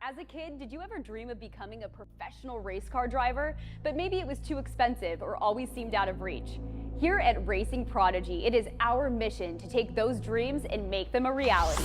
As a kid, did you ever dream of becoming a professional race car driver, but maybe it was too expensive or always seemed out of reach? Here at Racing Prodigy, it is our mission to take those dreams and make them a reality.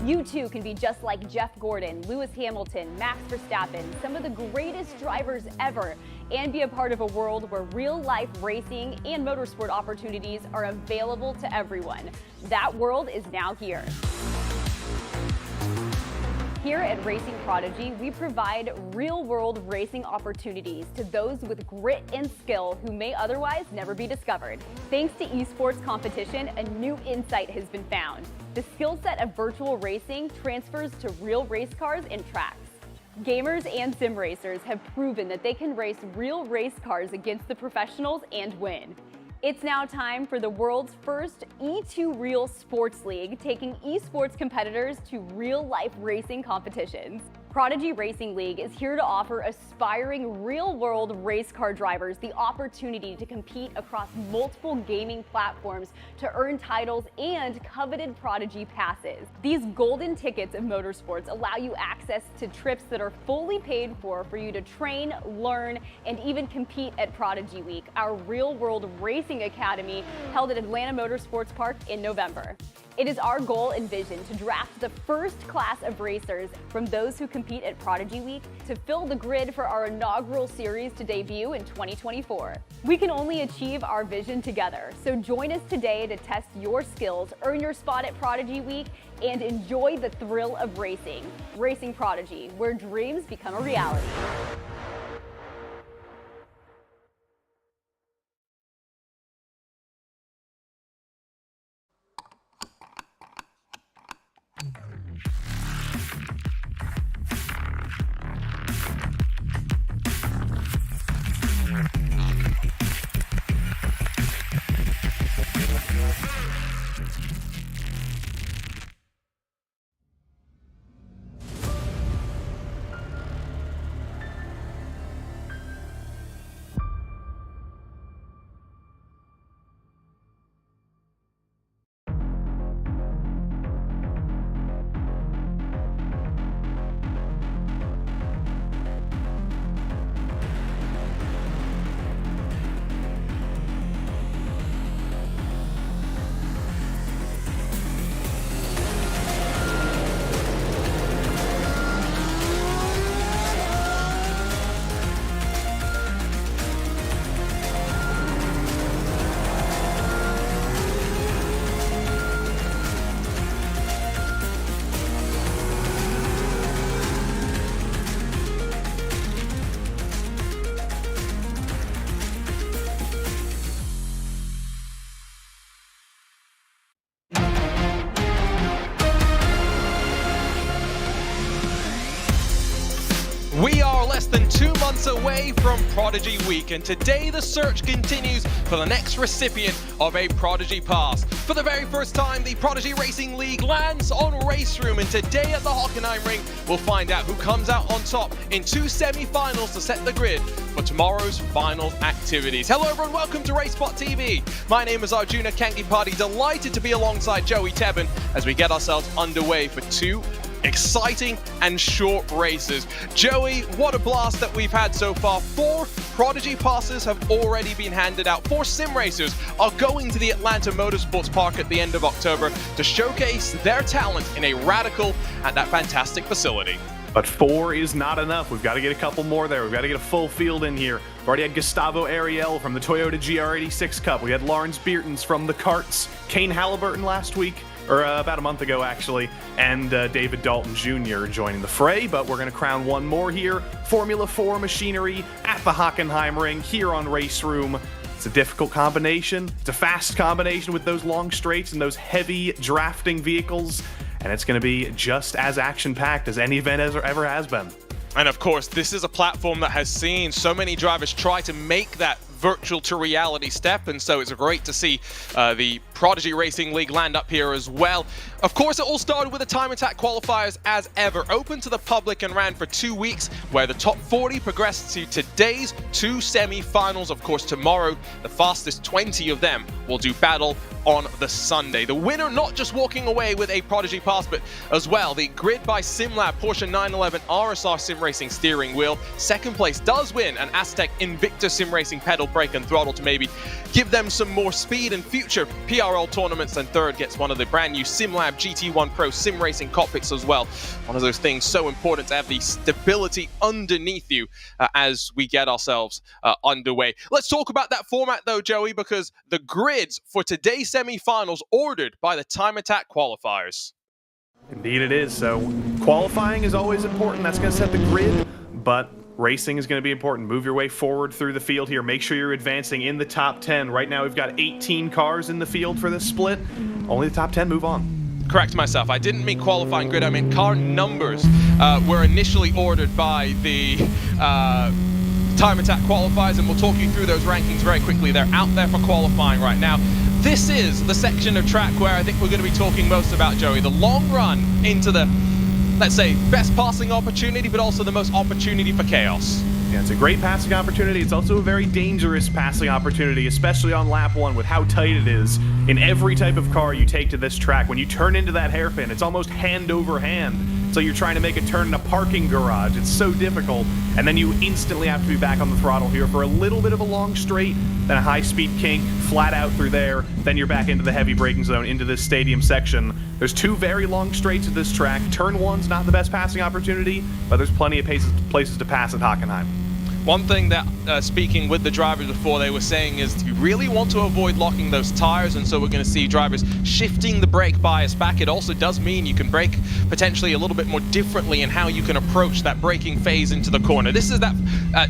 You too can be just like Jeff Gordon, Lewis Hamilton, Max Verstappen, some of the greatest drivers ever, and be a part of a world where real-life racing and motorsport opportunities are available to everyone. That world is now here. Here at Racing Prodigy, we provide real-world racing opportunities to those with grit and skill who may otherwise never be discovered. Thanks to esports competition, a new insight has been found. The skill set of virtual racing transfers to real race cars and tracks. Gamers and sim racers have proven that they can race real race cars against the professionals and win. It's now time for the world's first E2 Real Sports League, taking esports competitors to real-life racing competitions. Prodigy Racing League is here to offer aspiring real-world race car drivers the opportunity to compete across multiple gaming platforms to earn titles and coveted Prodigy passes. These golden tickets of motorsports allow you access to trips that are fully paid for you to train, learn, and even compete at Prodigy Week, our real-world racing academy held at Atlanta Motorsports Park in November. It is our goal and vision to draft the first class of racers from those who compete at Prodigy Week to fill the grid for our inaugural series to debut in 2024. We can only achieve our vision together, so join us today to test your skills, earn your spot at Prodigy Week, and enjoy the thrill of racing. Racing Prodigy, where dreams become a reality. We are less than 2 months away from Prodigy Week, and today the search continues for the next recipient of a Prodigy Pass. For the very first time, the Prodigy Racing League lands on RaceRoom, and today at the Hockenheim Ring, we'll find out who comes out on top in 2 semi-finals to set the grid for tomorrow's final activities. Hello everyone, welcome to RaceSpot TV. My name is Arjuna Kankipati, delighted to be alongside Joey Tebben as we get ourselves underway for 2 exciting and short races. Joey, what a blast that we've had so far. 4 Prodigy passes have already been handed out. 4 sim racers are going to the Atlanta Motorsports Park at the end of October to showcase their talent in a radical and that fantastic facility. But 4 is not enough. We've got to get a couple more there. We've got to get a full field in here. We've already had Gustavo Ariel from the Toyota GR86 Cup. We had Lawrence Beertons from the karts, Kane Halliburton last week, or about a month ago actually, and David Dalton Jr. joining the fray, but we're going to crown one more here. Formula 4 machinery at the Hockenheim Ring here on RaceRoom. It's a difficult combination. It's a fast combination with those long straights and those heavy drafting vehicles, and it's going to be just as action-packed as any event ever has been. And of course, this is a platform that has seen so many drivers try to make that virtual to reality step, and so it's great to see the Prodigy Racing League land up here as well. Of course, it all started with the time attack qualifiers as ever, open to the public and ran for 2 weeks, where the top 40 progressed to today's 2 semi-finals. Of course, tomorrow, the fastest 20 of them will do battle on the Sunday. The winner not just walking away with a Prodigy pass, but as well the Grid by SimLab Porsche 911 RSR Sim Racing steering wheel. Second place does win an Aztec Invicta Sim Racing pedal, brake and throttle to maybe give them some more speed in future PRL tournaments. And third gets one of the brand new SimLab GT1 Pro Sim Racing cockpits as well. One of those things so important to have the stability underneath you as we get ourselves underway. Let's talk about that format though, Joey, because the grids for today's semi-finals ordered by the time attack qualifiers. Indeed it is. So qualifying is always important. That's going to set the grid, but racing is going to be important. Move your way forward through the field here. Make sure you're advancing in the top 10. Right now we've got 18 cars in the field for this split. Only the top 10 move on. Correct myself. I didn't mean qualifying grid. I meant car numbers were initially ordered by the time attack qualifiers, and we'll talk you through those rankings very quickly. They're out there for qualifying right now. This is the section of track where I think we're going to be talking most about, Joey. The long run into the, let's say, best passing opportunity, but also the most opportunity for chaos. Yeah, it's a great passing opportunity. It's also a very dangerous passing opportunity, especially on lap 1 with how tight it is. In every type of car you take to this track, when you turn into that hairpin, it's almost hand over hand. So you're trying to make a turn in a parking garage. It's so difficult. And then you instantly have to be back on the throttle here for a little bit of a long straight, then a high-speed kink, flat out through there. Then you're back into the heavy braking zone, into this stadium section. There's 2 very long straights at this track. Turn 1's not the best passing opportunity, but there's plenty of places to pass at Hockenheim. One thing that, speaking with the drivers before, they were saying is you really want to avoid locking those tires, and so we're going to see drivers shifting the brake bias back. It also does mean you can brake potentially a little bit more differently in how you can approach that braking phase into the corner. This is that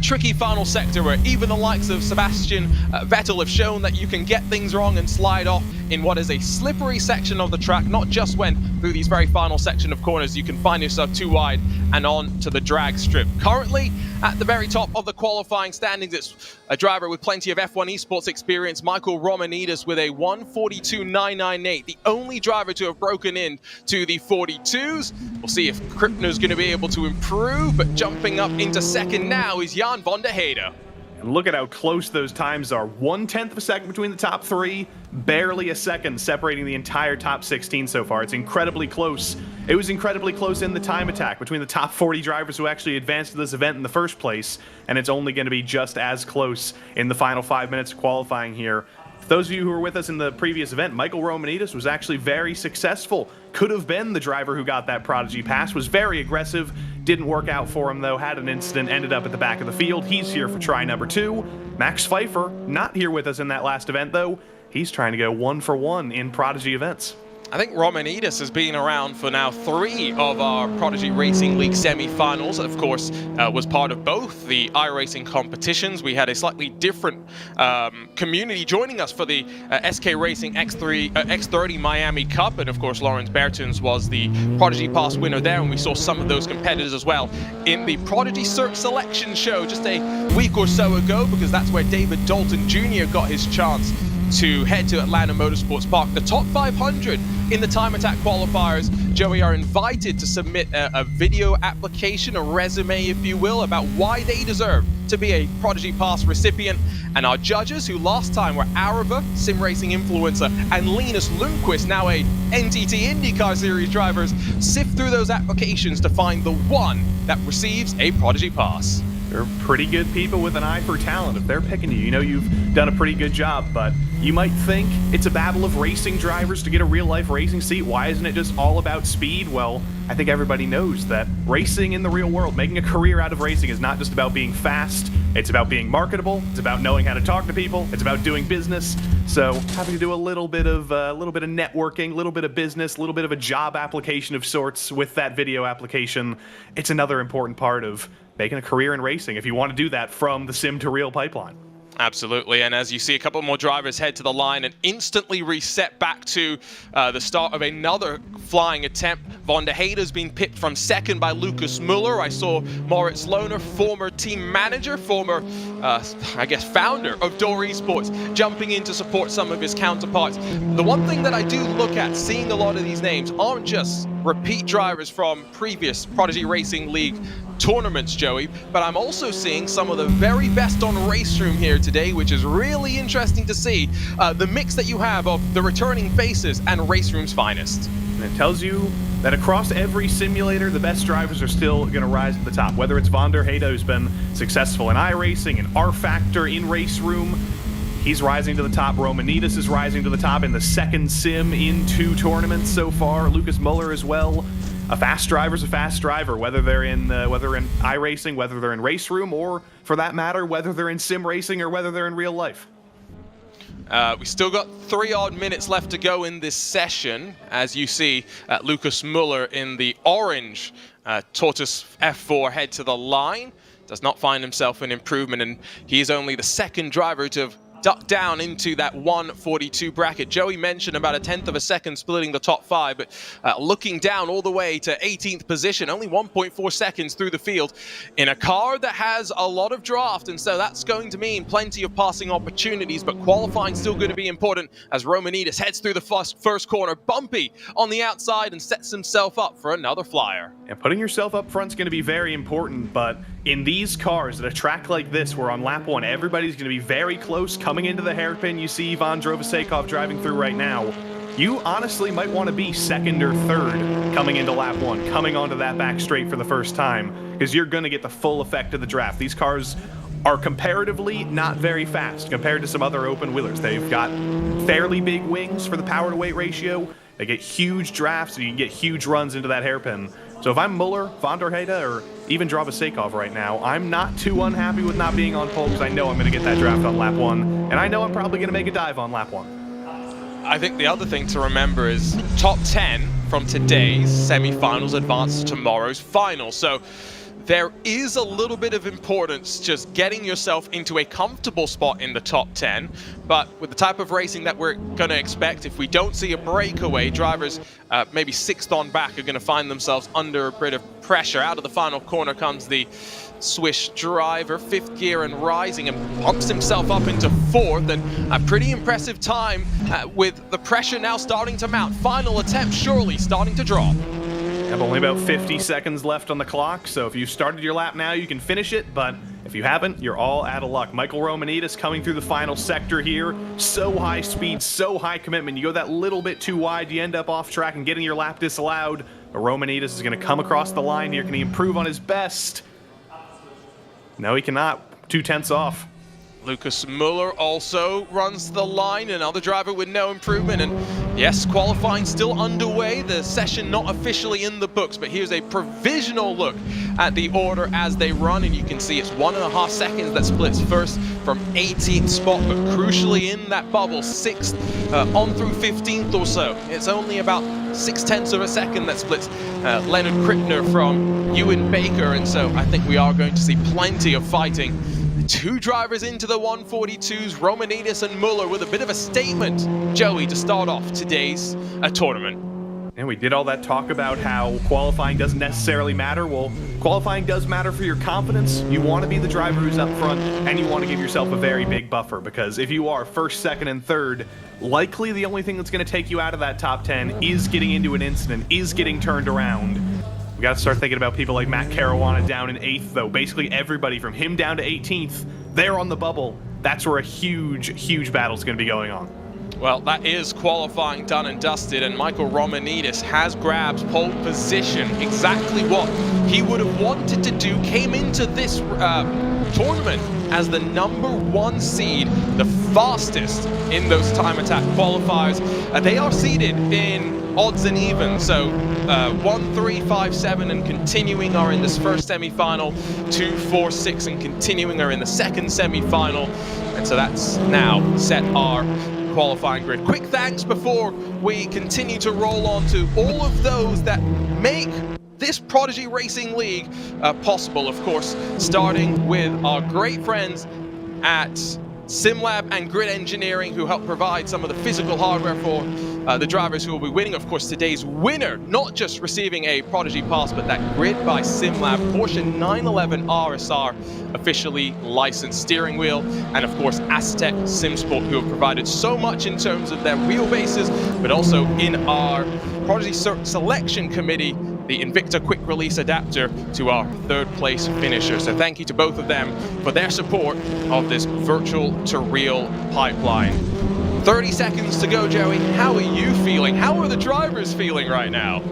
tricky final sector where even the likes of Sebastian Vettel have shown that you can get things wrong and slide off in what is a slippery section of the track, not just when through these very final section of corners you can find yourself too wide and on to the drag strip. Currently at the very top of the qualifying standings, it's a driver with plenty of F1 esports experience, Michael Romanidis, with a 1:42.998, the only driver to have broken in to the 42s. We'll see if Krippner's going to be able to improve, but jumping up into second now is Jan van der Heide. And look at how close those times are. 1/10 of a second between the top 3, barely a second separating the entire top 16 so far. It's incredibly close. It was incredibly close in the time attack between the top 40 drivers who actually advanced to this event in the first place, and it's only going to be just as close in the final 5 minutes of qualifying here. For those of you who were with us in the previous event, Michael Romanidis was actually very successful. Could have been the driver who got that Prodigy pass, was very aggressive, didn't work out for him though, had an incident, ended up at the back of the field. He's here for try number 2. Max Pfeiffer, not here with us in that last event though. He's trying to go 1 for 1 in Prodigy events. I think Romanidis has been around for now 3 of our Prodigy Racing League semi-finals. Of course, was part of both the iRacing competitions. We had a slightly different community joining us for the SK Racing X30 Miami Cup. And of course, Lawrence Bertens was the Prodigy Pass winner there. And we saw some of those competitors as well in the Prodigy Search Selection Show just a week or so ago, because that's where David Dalton Jr. got his chance to head to Atlanta Motorsports Park. The top 500 in the time attack qualifiers, Joey, are invited to submit a video application, a resume if you will, about why they deserve to be a Prodigy Pass recipient. And our judges, who last time were Arava, sim racing influencer, and Linus Lundqvist, now a NTT IndyCar Series drivers, sift through those applications to find the one that receives a Prodigy Pass. They're pretty good people with an eye for talent. If they're picking you, you know you've done a pretty good job, but you might think it's a battle of racing drivers to get a real-life racing seat. Why isn't it just all about speed? Well, I think everybody knows that racing in the real world, making a career out of racing, is not just about being fast. It's about being marketable. It's about knowing how to talk to people. It's about doing business. So having to do a little bit of networking, a little bit of business, a little bit of a job application of sorts with that video application. It's another important part of making a career in racing if you want to do that from the sim to real pipeline. Absolutely, and as you see a couple more drivers head to the line and instantly reset back to the start of another flying attempt. Von der Heyde's been pipped from second by Lucas Muller. I saw Moritz Lohner, former team manager, former, I guess, founder of Door Esports, jumping in to support some of his counterparts. The one thing that I do look at, seeing a lot of these names, aren't just repeat drivers from previous Prodigy Racing League tournaments, Joey, but I'm also seeing some of the very best on RaceRoom here today, which is really interesting to see. The mix that you have of the returning faces and RaceRoom's finest. And it tells you that across every simulator, the best drivers are still going to rise to the top. Whether it's Von der Heyde, who's been successful in iRacing and R-Factor in RaceRoom, he's rising to the top. Romanitas is rising to the top in the second sim in 2 tournaments so far. Lucas Muller as well. A fast driver's a fast driver, whether they're in iRacing, whether they're in RaceRoom, or for that matter, whether they're in sim racing or whether they're in real life. We still got 3 odd minutes left to go in this session. As you see, Lucas Muller in the orange Tatuus F4 head to the line. Does not find himself an improvement, and he is only the second driver to have ducked down into that 142 bracket. Joey mentioned about a 1/10 of a second splitting the top 5, but looking down all the way to 18th position, only 1.4 seconds through the field in a car that has a lot of draft, and so that's going to mean plenty of passing opportunities, but qualifying still going to be important as Romanitas heads through the first corner, bumpy on the outside, and sets himself up for another flyer. And putting yourself up front is going to be very important, but in these cars, at a track like this, where on lap 1, everybody's going to be very close, coming into the hairpin, you see Ivan Drovasekov driving through right now, you honestly might want to be second or third coming into lap 1, coming onto that back straight for the first time, because you're going to get the full effect of the draft. These cars are comparatively not very fast compared to some other open wheelers. They've got fairly big wings for the power to weight ratio. They get huge drafts, and you can get huge runs into that hairpin. So if I'm Muller, Von der Heyde, or even Drovasekov right now, I'm not too unhappy with not being on pole, because I know I'm going to get that draft on lap 1, and I know I'm probably going to make a dive on lap 1. I think the other thing to remember is top 10 from today's semi-finals advance to tomorrow's final. So there is a little bit of importance just getting yourself into a comfortable spot in the top 10, but with the type of racing that we're going to expect, if we don't see a breakaway, drivers maybe 6th on back are going to find themselves under a bit of pressure. Out of the final corner comes the Swiss driver, 5th gear and rising, and pumps himself up into 4th, and a pretty impressive time with the pressure now starting to mount. Final attempt surely starting to drop. Have only about 50 seconds left on the clock, so if you started your lap now, you can finish it, but if you haven't, you're all out of luck. Michael Romanitas coming through the final sector here. So high speed, so high commitment. You go that little bit too wide, you end up off track and getting your lap disallowed. But Romanitas is going to come across the line here. Can he improve on his best? No, he cannot. 2/10 off. Lucas Muller also runs the line, another driver with no improvement, and yes, qualifying still underway, the session not officially in the books, but here's a provisional look at the order as they run, and you can see it's 1.5 seconds that splits first from 18th spot, but crucially in that bubble, 6th on through 15th or so. It's only about 0.6 of a second that splits Leonard Krippner from Ewan Baker, and so I think we are going to see plenty of fighting. 2 drivers into the 142s, Romanitas and Muller, with a bit of a statement, Joey, to start off today's tournament. And we did all that talk about how qualifying doesn't necessarily matter. Well, qualifying does matter for your confidence. You want to be the driver who's up front, and you want to give yourself a very big buffer, because if you are 1st, 2nd, and 3rd, likely the only thing that's going to take you out of that top 10 is getting into an incident, is getting turned around. We got to start thinking about people like Matt Caruana down in 8th, though. Basically everybody from him down to 18th, they're on the bubble. That's where a huge, huge battle's going to be going on. Well, that is qualifying done and dusted, and Michael Romanitas has grabbed pole position, exactly what he would have wanted to do. Came into this tournament as the #1 seed, the fastest in those time attack qualifiers. They are seeded in odds and evens, so 1, 3, 5, 7, and continuing are in this first semi-final. 2, 4, 6, and continuing are in the second semi-final, and so that's now set our qualifying grid. Quick thanks before we continue to roll on to all of those that make this Prodigy Racing League possible, of course, starting with our great friends at SimLab and Grid Engineering, who help provide some of the physical hardware for the drivers who will be winning. Of course, today's winner, not just receiving a Prodigy pass, but that Grid by SimLab Porsche 911 RSR officially licensed steering wheel, and of course Aztec SimSport, who have provided so much in terms of their wheelbases, but also in our Prodigy selection committee, the Invicta quick release adapter to our third place finisher. So thank you to both of them for their support of this virtual to real pipeline. 30 seconds to go, Joey. How are you feeling? How are the drivers feeling right now?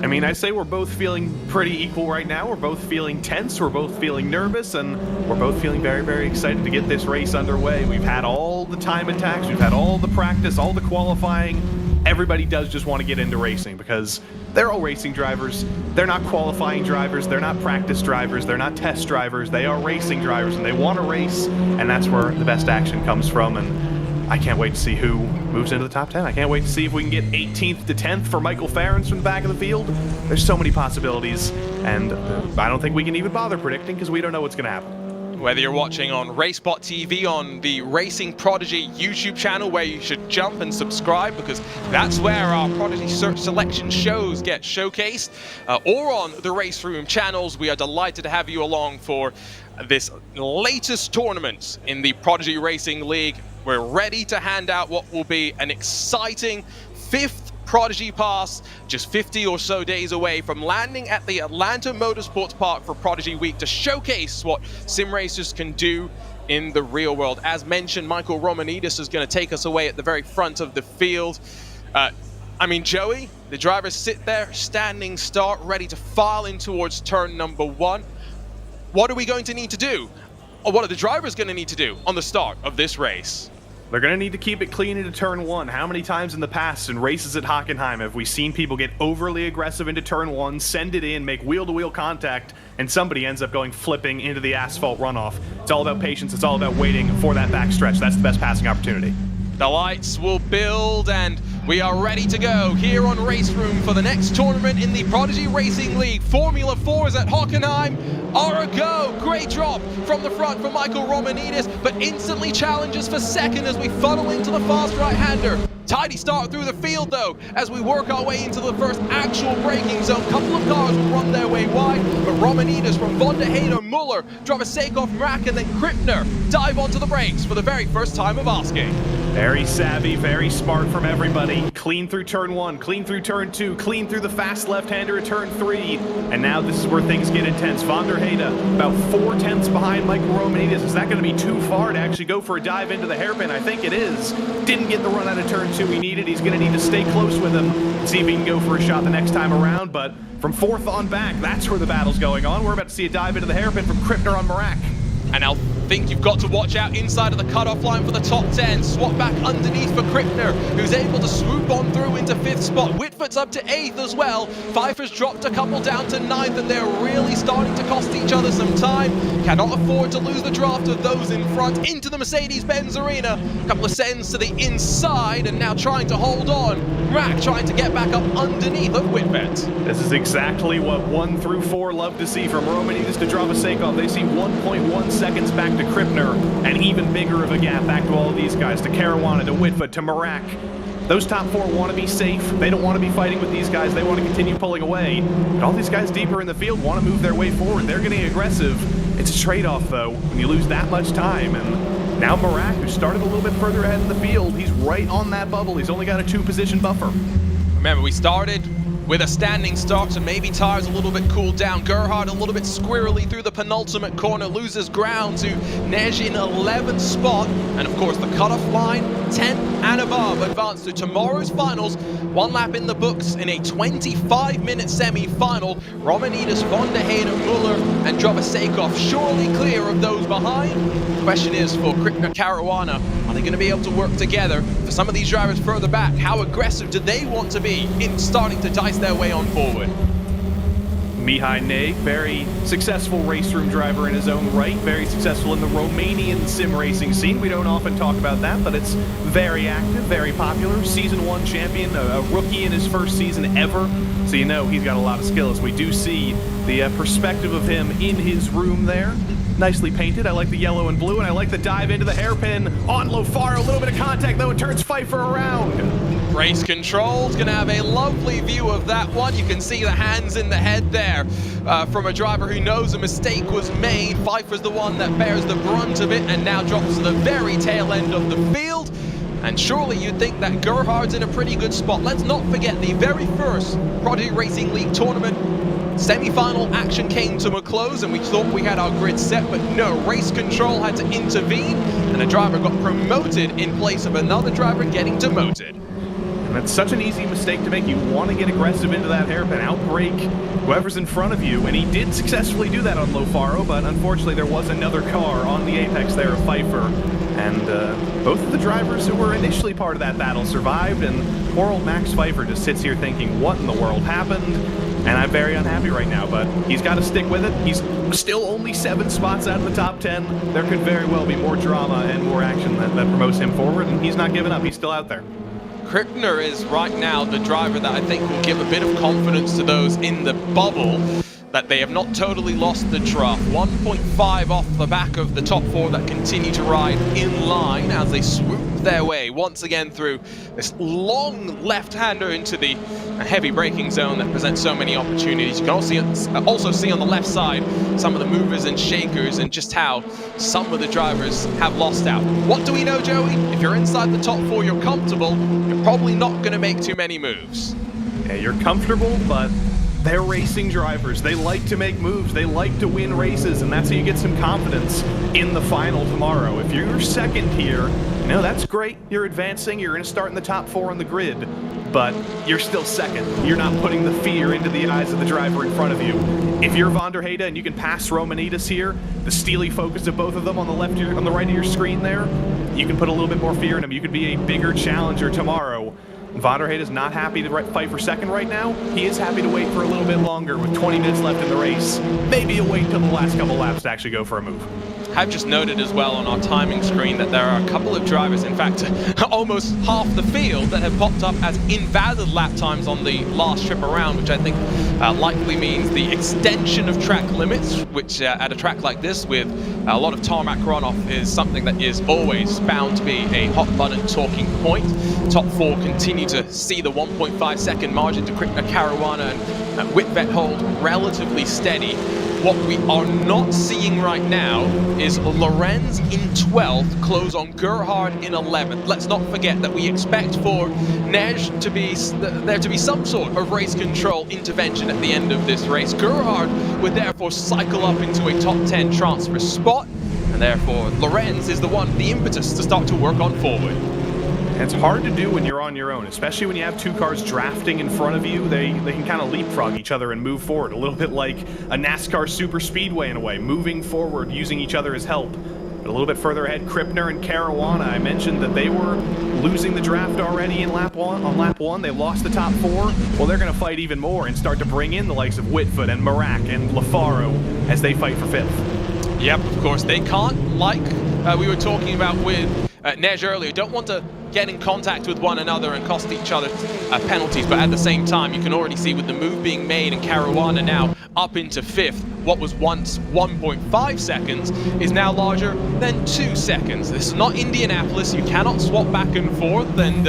I mean, I'd say we're both feeling pretty equal right now. We're both feeling tense, we're both feeling nervous, and we're both feeling very, very excited to get this race underway. We've had all the time attacks, we've had all the practice, all the qualifying. Everybody does just want to get into racing because they're all racing drivers. They're not qualifying drivers, they're not practice drivers, they're not test drivers, they are racing drivers, and they want to race, and that's where the best action comes from. And I can't wait to see who moves into the top 10. I can't wait to see if we can get 18th to 10th for Michael Ferrans from the back of the field. There's so many possibilities, and I don't think we can even bother predicting because we don't know what's going to happen. Whether you're watching on RaceBot TV, on the Racing Prodigy YouTube channel, where you should jump and subscribe because that's where our Prodigy Search Selection shows get showcased, or on the RaceRoom channels, we are delighted to have you along for this latest tournament in the Prodigy Racing League. We're ready to hand out what will be an exciting 5th Prodigy Pass, just 50 or so days away from landing at the Atlanta Motorsports Park for Prodigy Week to showcase what sim racers can do in the real world. As mentioned, Michael Romanidis is going to take us away at the very front of the field. I mean, Joey, the drivers sit there, standing start, ready to file in towards turn number 1. What are we going to need to do? Or what are the drivers going to need to do on the start of this race? They're going to need to keep it clean into turn 1. How many times in the past in races at Hockenheim have we seen people get overly aggressive into turn 1, send it in, make wheel-to-wheel contact, and somebody ends up going flipping into the asphalt runoff? It's all about patience. It's all about waiting for that backstretch. That's the best passing opportunity. The lights will build, and we are ready to go here on RaceRoom for the next tournament in the Prodigy Racing League. Formula 4s at Hockenheim are a go. Great drop from the front for Michael Romanidis, but instantly challenges for second as we funnel into the fast right-hander. Tidy start through the field, though, as we work our way into the first actual braking zone. A couple of cars will run their way wide, but Romanidis from Von der Hayden, Muller, Drovasekov, Mrak, and then Krippner dive onto the brakes for the very first time of asking. Very savvy, very smart from everybody. Clean through turn 1, clean through turn 2, clean through the fast left-hander at turn 3, and now this is where things get intense. Von der Hayden about 4 tenths behind Michael Romanidis. Is that going to be too far to actually go for a dive into the hairpin? I think it is. Didn't get the run out of turn 2 he needed. He's going to need to stay close with him and see if he can go for a shot the next time around, but from 4th on back, that's where the battle's going on. We're about to see a dive into the hairpin from Krippner on Mrak. And I think you've got to watch out inside of the cutoff line for the top 10. Swap back underneath for Krippner, who's able to swoop on through into 5th spot. Whitford's up to 8th as well. Pfeiffer's dropped a couple down to 9th, and they're really starting to cost each other some time. Cannot afford to lose the draft of those in front. Into the Mercedes-Benz arena. A couple of sends to the inside, and now trying to hold on. Mrak trying to get back up underneath of Whitford. This is exactly what 1 through 4 love to see from Romanidis to Drovasekov. They see 1.1 seconds back to Krippner, and even bigger of a gap back to all of these guys, to Caruana, to Whitford, to Mrak. Those top 4 want to be safe. They don't want to be fighting with these guys. They want to continue pulling away. And all these guys deeper in the field want to move their way forward. They're getting aggressive. It's a trade-off, though, when you lose that much time. And now Mrak, who started a little bit further ahead in the field, he's right on that bubble. He's only got a 2-position buffer. Remember, we started with a standing start, so maybe tires a little bit cooled down. Gerhard a little bit squirrely through the penultimate corner, loses ground to Nej in 11th spot. And of course, the cutoff line, 10th and above, advance to tomorrow's finals. 1 lap in the books in a 25-minute semi-final. Romanidis, Von der Hayden, Muller, and Drovasekov surely clear of those behind. The question is for Krippner, Caruana, are they going to be able to work together? For some of these drivers further back, how aggressive do they want to be in starting to dice their way on forward? Mihai Nej, very successful RaceRoom driver in his own right, very successful in the Romanian sim racing scene. We don't often talk about that, but it's very active, very popular. Season 1 champion, a rookie in his first season ever, so you know he's got a lot of skills. We do see the perspective of him in his room there. nicely painted. I like the yellow and blue, and I like the dive into the hairpin on Lofaro. A little bit of contact, though. It turns Pfeiffer around. Race Control's going to have a lovely view of that one. You can see the hands in the head there from a driver who knows a mistake was made. Pfeiffer's the one that bears the brunt of it and now drops to the very tail end of the field. And surely you'd think that Gerhard's in a pretty good spot. Let's not forget the very first Prodigy Racing League tournament semi-final action came to a close and we thought we had our grid set, but no, Race Control had to intervene and a driver got promoted in place of another driver getting demoted. And that's such an easy mistake to make. You want to get aggressive into that hairpin, outbrake whoever's in front of you, and he did successfully do that on Lofaro, but unfortunately there was another car on the apex there of Pfeiffer. And both of the drivers who were initially part of that battle survived, and poor old Max Pfeiffer just sits here thinking, what in the world happened? And I'm very unhappy right now, but he's got to stick with it. He's still only 7 spots out of the top 10. There could very well be more drama and more action that promotes him forward, and he's not giving up. He's still out there. Krippner is right now the driver that I think will give a bit of confidence to those in the bubble that they have not totally lost the trough. 1.5 off the back of the top 4 that continue to ride in line as they swoop their way once again through this long left-hander into the heavy braking zone that presents so many opportunities. You can also see on the left side some of the movers and shakers and just how some of the drivers have lost out. What do we know, Joey? If you're inside the top 4, you're comfortable. You're probably not going to make too many moves. Yeah, you're comfortable, but they're racing drivers. They like to make moves. They like to win races, and that's how you get some confidence in the final tomorrow. If you're second here, you know, that's great. You're advancing. You're going to start in the top 4 on the grid, but you're still second. You're not putting the fear into the eyes of the driver in front of you. If you're Van der Heyde and you can pass Romanitas here, the steely focus of both of them on the left, on the right of your screen there, you can put a little bit more fear in them. You could be a bigger challenger tomorrow. Van der Heyde is not happy to fight for second right now. He is happy to wait for a little bit longer with 20 minutes left in the race. Maybe he'll wait until the last couple laps to actually go for a move. I've just noted as well on our timing screen that there are a couple of drivers, in fact almost half the field, that have popped up as invalid lap times on the last trip around, which I think likely means the extension of track limits, which at a track like this with a lot of tarmac runoff is something that is always bound to be a hot button talking point. Top 4 continue to see the 1.5 second margin to Caruana and Whitvet hold relatively steady. What we are not seeing right now is Lorenz in 12th, close on Gerhard in 11th. Let's not forget that we expect for Nej to be there to be some sort of race control intervention at the end of this race. Gerhard would therefore cycle up into a top 10 transfer spot, and therefore Lorenz is the one, the impetus to start to work on forward. It's hard to do when you're on your own, especially when you have 2 cars drafting in front of you. They can kind of leapfrog each other and move forward, a little bit like a NASCAR super speedway in a way, moving forward, using each other as help. But a little bit further ahead, Krippner and Caruana, I mentioned that they were losing the draft already in lap 1. On lap 1, they lost the top 4. Well, they're going to fight even more and start to bring in the likes of Whitfoot and Marak and Lofaro as they fight for 5th. Yep, of course, they can't, like we were talking about with Nej earlier, don't want to get in contact with one another and cost each other penalties, but at the same time you can already see with the move being made and Caruana now up into 5th, what was once 1.5 seconds is now larger than 2 seconds. This is not Indianapolis. You cannot swap back and forth and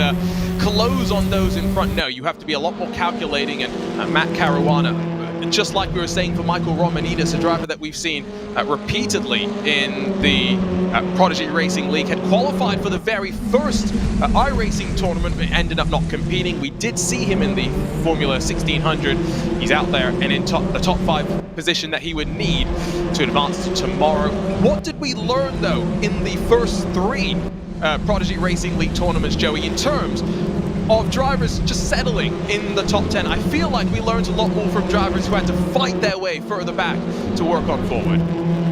close on those in front. No, you have to be a lot more calculating, and Matt Caruana, just like we were saying for Michael Romanitas, a driver that we've seen repeatedly in the Prodigy Racing League, had qualified for the very first iRacing tournament but ended up not competing. We did see him in the Formula 1600. He's out there and in the top 5 position that he would need to advance to tomorrow. What did we learn though in the first 3 Prodigy Racing League tournaments, Joey, in terms of drivers just settling in the top 10? I feel like we learned a lot more from drivers who had to fight their way further back to work on forward.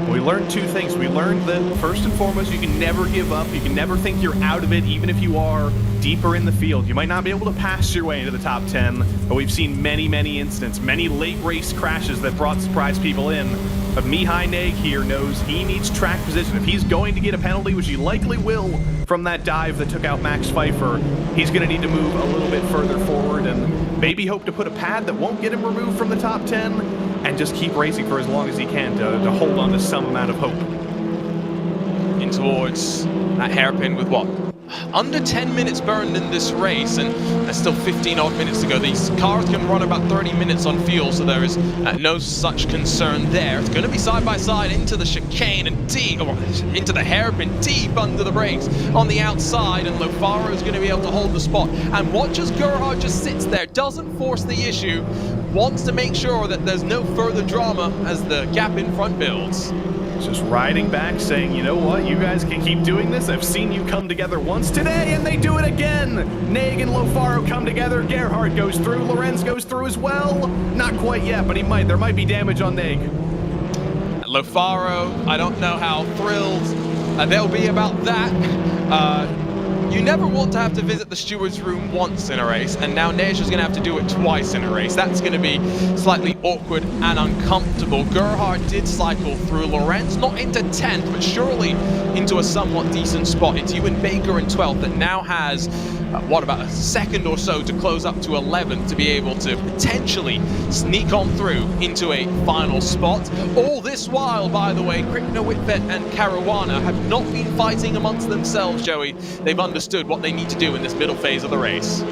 We learned 2 things. We learned that first and foremost, you can never give up. You can never think you're out of it, even if you are deeper in the field. You might not be able to pass your way into the top 10, but we've seen many, many incidents, many late race crashes that brought surprise people in. But Mihai Neg here knows he needs track position. If he's going to get a penalty, which he likely will from that dive that took out Max Pfeiffer, he's going to need to move a little bit further forward, and maybe hope to put a pad that won't get him removed from the top 10, and just keep racing for as long as he can to hold on to some amount of hope. In towards that hairpin with what? Under 10 minutes burned in this race, and there's still 15 odd minutes to go. These cars can run about 30 minutes on fuel, so there is no such concern there. It's going to be side by side into the chicane and into the hairpin, deep under the brakes on the outside, and Lofaro is going to be able to hold the spot and watches Gerhard just sits there, doesn't force the issue, wants to make sure that there's no further drama as the gap in front builds. Just riding back, saying, you know what, you guys can keep doing this. I've seen you come together once today, and they do it again. Neg and Lofaro come together. Gerhard goes through. Lorenz goes through as well. Not quite yet, but he might. There might be damage on Neg. Lofaro, I don't know how thrilled they'll be about that. You never want to have to visit the steward's room once in a race, and now Neige is going to have to do it twice in a race. That's going to be slightly awkward and uncomfortable. Gerhard did cycle through Lorenz, not into 10th, but surely into a somewhat decent spot. It's Ewan Baker in 12th that now has, what, about a second or so to close up to 11th to be able to potentially sneak on through into a final spot. All this while, by the way, Kripner, Whitvet and Caruana have not been fighting amongst themselves, Joey. They've understood what they need to do in this middle phase of the race.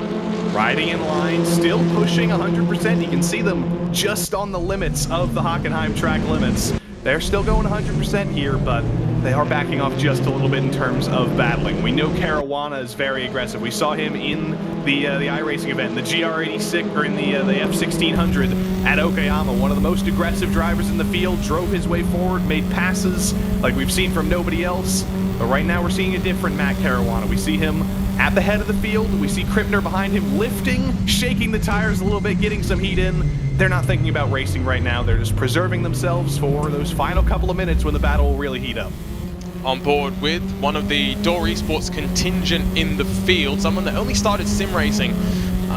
Riding in line, still pushing 100%. You can see them just on the limits of the Hockenheim track limits. They're still going 100% here, but they are backing off just a little bit in terms of battling. We know Caruana is very aggressive. We saw him in the iRacing event, the GR86, or in the F1600 at Okayama. One of the most aggressive drivers in the field, drove his way forward, made passes like we've seen from nobody else. But right now we're seeing a different Matt Caruana. We see him at the head of the field. We see Kripner behind him lifting, shaking the tires a little bit, getting some heat in. They're not thinking about racing right now. They're just preserving themselves for those final couple of minutes when the battle will really heat up. On board with one of the Door Esports contingent in the field, someone that only started sim racing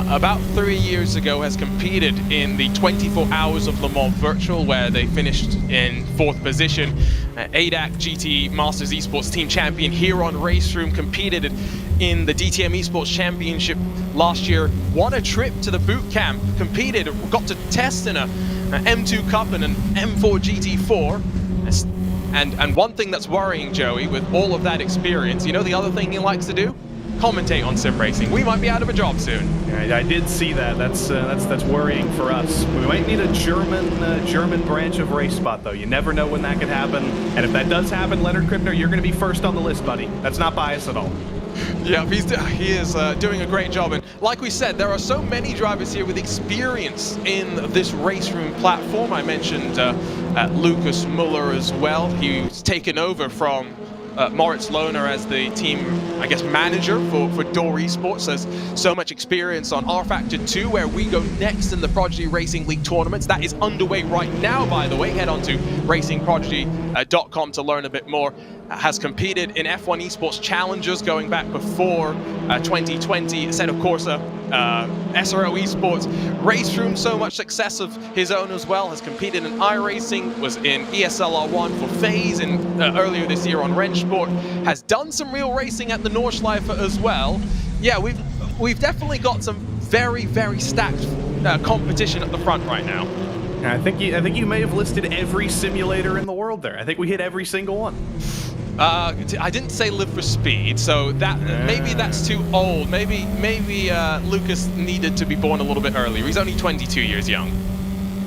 about 3 years ago, has competed in the 24 Hours of Le Mans Virtual, where they finished in 4th position. ADAC GT Masters Esports Team Champion here on RaceRoom, competed in the DTM Esports Championship last year, won a trip to the boot camp, competed, got to test in a M2 Cup and an M4 GT4. And one thing that's worrying Joey with all of that experience, you know the other thing he likes to do? Commentate on sim racing. We might be out of a job soon. I did see that. That's worrying for us. We might need a German branch of Race Spot, though. You never know when that could happen. And if that does happen, Leonard Kripner, you're going to be first on the list, buddy. That's not bias at all. Yeah, he is doing a great job. And like we said, there are so many drivers here with experience in this RaceRoom platform. I mentioned Lucas Muller as well. He's taken over from Moritz Lohner as the team, I guess, manager for Door Esports. Has so much experience on R-Factor 2, where we go next in the Prodigy Racing League tournaments. That is underway right now, by the way. Head on to racingprodigy.com to learn a bit more. Has competed in F1 Esports Challengers going back before 2020. Set of course, SRO Esports, RaceRoom, so much success of his own as well. Has competed in iRacing, was in ESLR1 for FaZe and earlier this year on Rennsport. Has done some real racing at the Nordschleife as well. Yeah, we've definitely got some very, very stacked competition at the front right now. I think you may have listed every simulator in the world there. I think we hit every single one. I didn't say Live for Speed, so that maybe that's too old. Maybe Lucas needed to be born a little bit earlier. He's only 22 years young.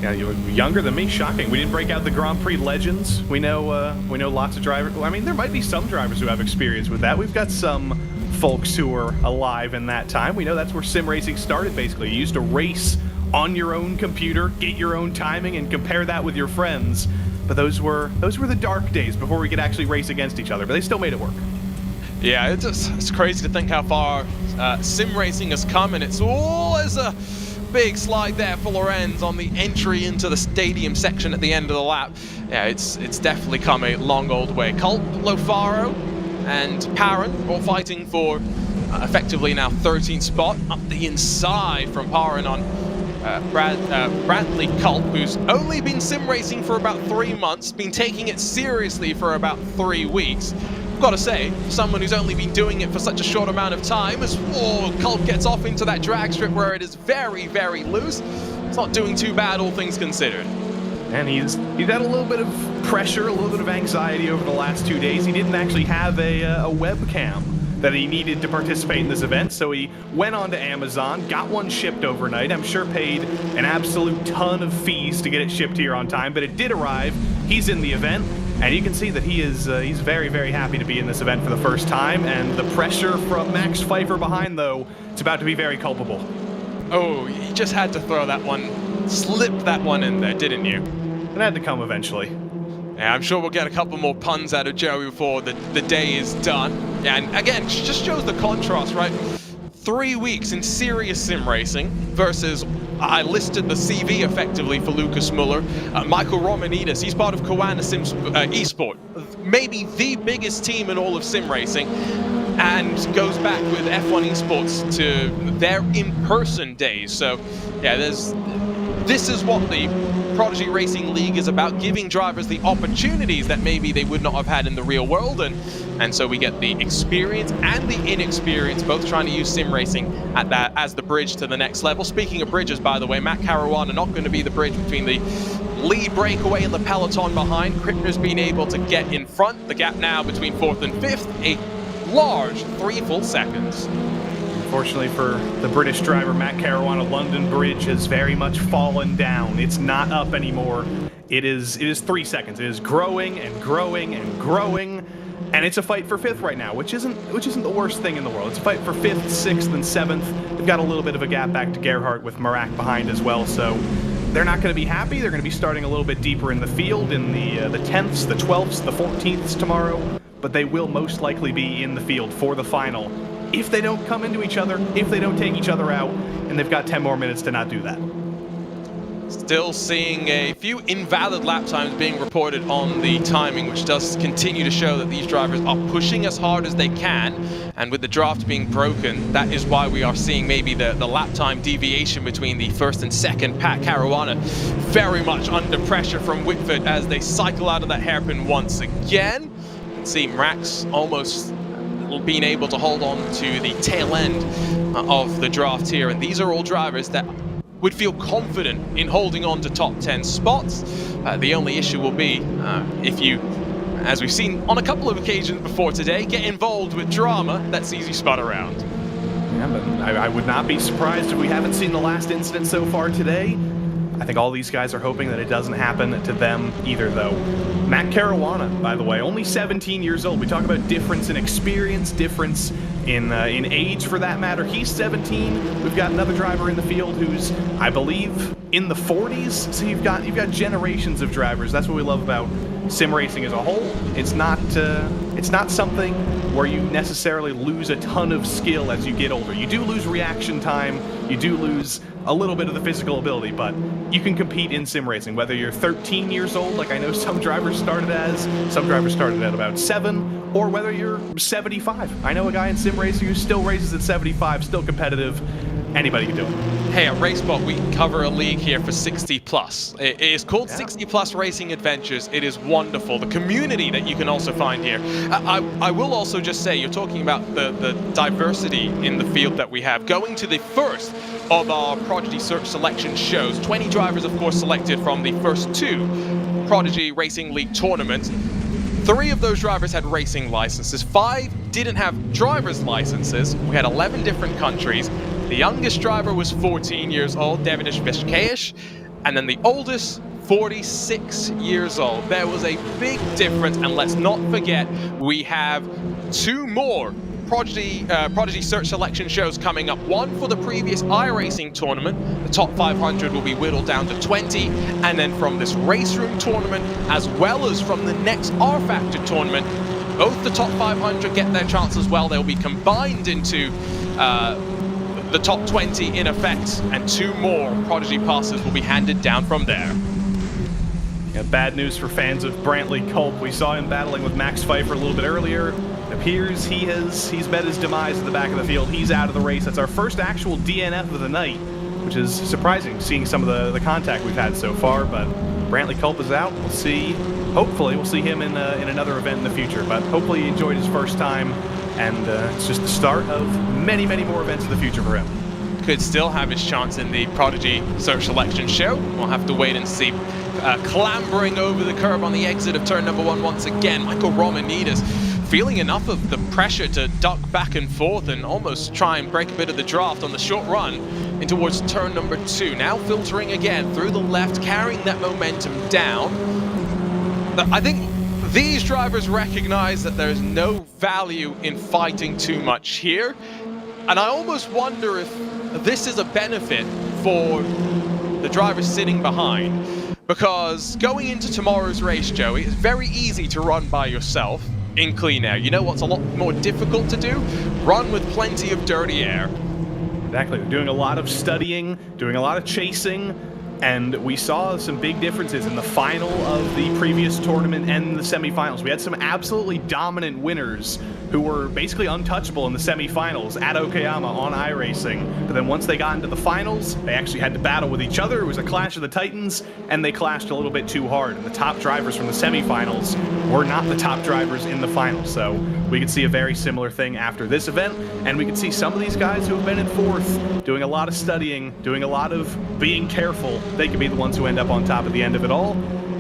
Yeah, you're younger than me. Shocking. We didn't break out the Grand Prix legends. We know lots of drivers. I mean, there might be some drivers who have experience with that. We've got some folks who were alive in that time. We know that's where sim racing started. Basically, you used to race on your own computer, get your own timing, and compare that with your friends. But those were the dark days before we could actually race against each other. But they still made it work. Yeah, it's crazy to think how far sim racing has come, and it's always a big slide there for Lorenz on the entry into the stadium section at the end of the lap. Yeah, it's definitely come a long old way. Colt, Lofaro, and Parent all fighting for effectively now 13th spot. Up the inside from Parent on Bradley Culp, who's only been sim racing for about 3 months, been taking it seriously for about 3 weeks. Gotta say, someone who's only been doing it for such a short amount of time, as Culp gets off into that drag strip where it is very, very loose, it's not doing too bad, all things considered. And he's had a little bit of pressure, a little bit of anxiety over the last 2 days. He didn't actually have a webcam that he needed to participate in this event, so he went on to Amazon, got one shipped overnight. I'm sure paid an absolute ton of fees to get it shipped here on time, but it did arrive. He's in the event, and you can see that he's very, very happy to be in this event for the first time, and the pressure from Max Pfeiffer behind, though, it's about to be very culpable. Oh, you just had to throw that one, slip that one in there, didn't you? It had to come eventually. Yeah, I'm sure we'll get a couple more puns out of Joey before the day is done. Yeah, and again, just shows the contrast, right? 3 weeks in serious sim racing versus, I listed the CV effectively for Lucas Muller. Michael Romanidis, he's part of Koana Sims Esport, maybe the biggest team in all of sim racing, and goes back with F1 Esports to their in-person days. So, yeah, this is what the Prodigy Racing League is about, giving drivers the opportunities that maybe they would not have had in the real world, and so we get the experience and the inexperience, both trying to use sim racing at that as the bridge to the next level. Speaking of bridges, by the way, Matt Caruana not going to be the bridge between the lead breakaway and the peloton behind. Krippner's been able to get in front. The gap now between 4th and 5th, a large 3 full seconds. Unfortunately for the British driver, Matt Caruana, London Bridge has very much fallen down. It's not up anymore. It is 3 seconds. It is growing and growing and growing, and it's a fight for 5th right now, which isn't the worst thing in the world. It's a fight for 5th, 6th, and 7th. They've got a little bit of a gap back to Gerhardt with Marak behind as well, so they're not going to be happy. They're going to be starting a little bit deeper in the field in the 10ths, the 12ths, the 14ths tomorrow, but they will most likely be in the field for the final if they don't come into each other, if they don't take each other out, and they've got 10 more minutes to not do that. Still seeing a few invalid lap times being reported on the timing, which does continue to show that these drivers are pushing as hard as they can, and with the draft being broken, that is why we are seeing maybe the lap time deviation between the 1st and 2nd. Pat Caruana very much under pressure from Whitford as they cycle out of that hairpin once again. You can see Max almost being able to hold on to the tail end of the draft here, and these are all drivers that would feel confident in holding on to top 10 spots. The only issue will be if you, as we've seen on a couple of occasions before today, get involved with drama that sees you spun around. Yeah, but I would not be surprised if we haven't seen the last incident so far today. I think all these guys are hoping that it doesn't happen to them either, though. Matt Caruana, by the way, only 17 years old. We talk about difference in experience, difference in age for that matter. He's 17. We've got another driver in the field who's, I believe, in the 40s. So you've got generations of drivers. That's what we love about sim racing as a whole. It's not something where you necessarily lose a ton of skill as you get older. You do lose reaction time. You do lose a little bit of the physical ability, but you can compete in sim racing, whether you're 13 years old, like I know some drivers started at about 7, or whether you're 75. I know a guy in sim racing who still races at 75, still competitive. Anybody can do it. Hey, at Racebot, we cover a league here for 60 plus. It is called 60 plus Racing Adventures. It is wonderful. The community that you can also find here. I will also just say, you're talking about the diversity in the field that we have. Going to the first of our Prodigy Search selection shows. 20 drivers, of course, selected from the first 2 Prodigy Racing League tournaments. 3 of those drivers had racing licenses. 5 didn't have driver's licenses. We had 11 different countries. The youngest driver was 14 years old, Davidish Vishkayesh, and then the oldest, 46 years old. There was a big difference, and let's not forget, we have 2 more Prodigy Search selection shows coming up. One for the previous iRacing tournament. The top 500 will be whittled down to 20, and then from this RaceRoom tournament, as well as from the next R-Factor tournament, both the top 500 get their chance as well. They'll be combined into the top 20 in effect, and 2 more Prodigy passes will be handed down from there. Yeah, bad news for fans of Brantley Culp. We saw him battling with Max Pfeiffer a little bit earlier. It appears he's met his demise at the back of the field. He's out of the race. That's our first actual DNF of the night which is surprising, seeing some of the contact we've had so far. But Brantley Culp is out. We'll see. Hopefully, we'll see him in another event in the future. But hopefully, he enjoyed his first time, and it's just the start of many, many more events in the future for him. Could still have his chance in the Prodigy Search Selection show. We'll have to wait and see. Clambering over the curb on the exit of turn number 1 once again, Michael Romanidis feeling enough of the pressure to duck back and forth and almost try and break a bit of the draft on the short run in towards turn number 2. Now filtering again through the left, carrying that momentum down. I think these drivers recognize that there's no value in fighting too much here. And I almost wonder if this is a benefit for the drivers sitting behind. Because going into tomorrow's race, Joey, it's very easy to run by yourself in clean air. You know what's a lot more difficult to do? Run with plenty of dirty air. Exactly. They're doing a lot of studying, doing a lot of chasing, and we saw some big differences in the final of the previous tournament and the semifinals. We had some absolutely dominant winners who were basically untouchable in the semifinals at Okayama on iRacing. But then once they got into the finals, they actually had to battle with each other. It was a clash of the titans, and they clashed a little bit too hard. And the top drivers from the semifinals were not the top drivers in the finals. So we could see a very similar thing after this event, and we could see some of these guys who have been in fourth doing a lot of studying, doing a lot of being careful. They could be the ones who end up on top at the end of it all.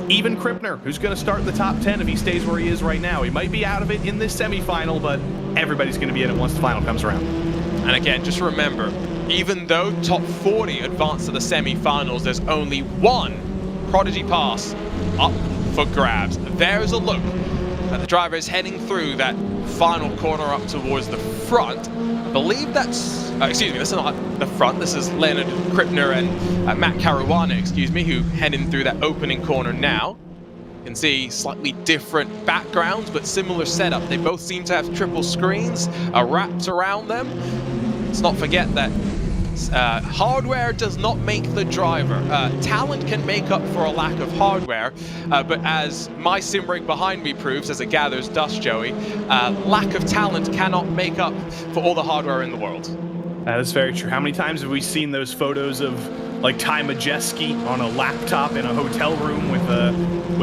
Even Krippner, who's going to start in the top 10 if he stays where he is right now. He might be out of it in this semifinal, but everybody's going to be in it once the final comes around. And again, just remember, even though top 40 advance to the semifinals, there's only one Prodigy pass up for grabs. There's a look at the driver is heading through that final corner up towards the front. I believe that's, excuse me, this is not the front. This is Leonard Krippner and Matt Caruana, excuse me, who heading through that opening corner now. You can see slightly different backgrounds, but similar setup. They both seem to have triple screens wrapped around them. Let's not forget that hardware does not make the driver. Talent can make up for a lack of hardware, but as my sim rig behind me proves as it gathers dust, Joey, lack of talent cannot make up for all the hardware in the world. That is very true. How many times have we seen those photos of like Ty Majeski on a laptop in a hotel room with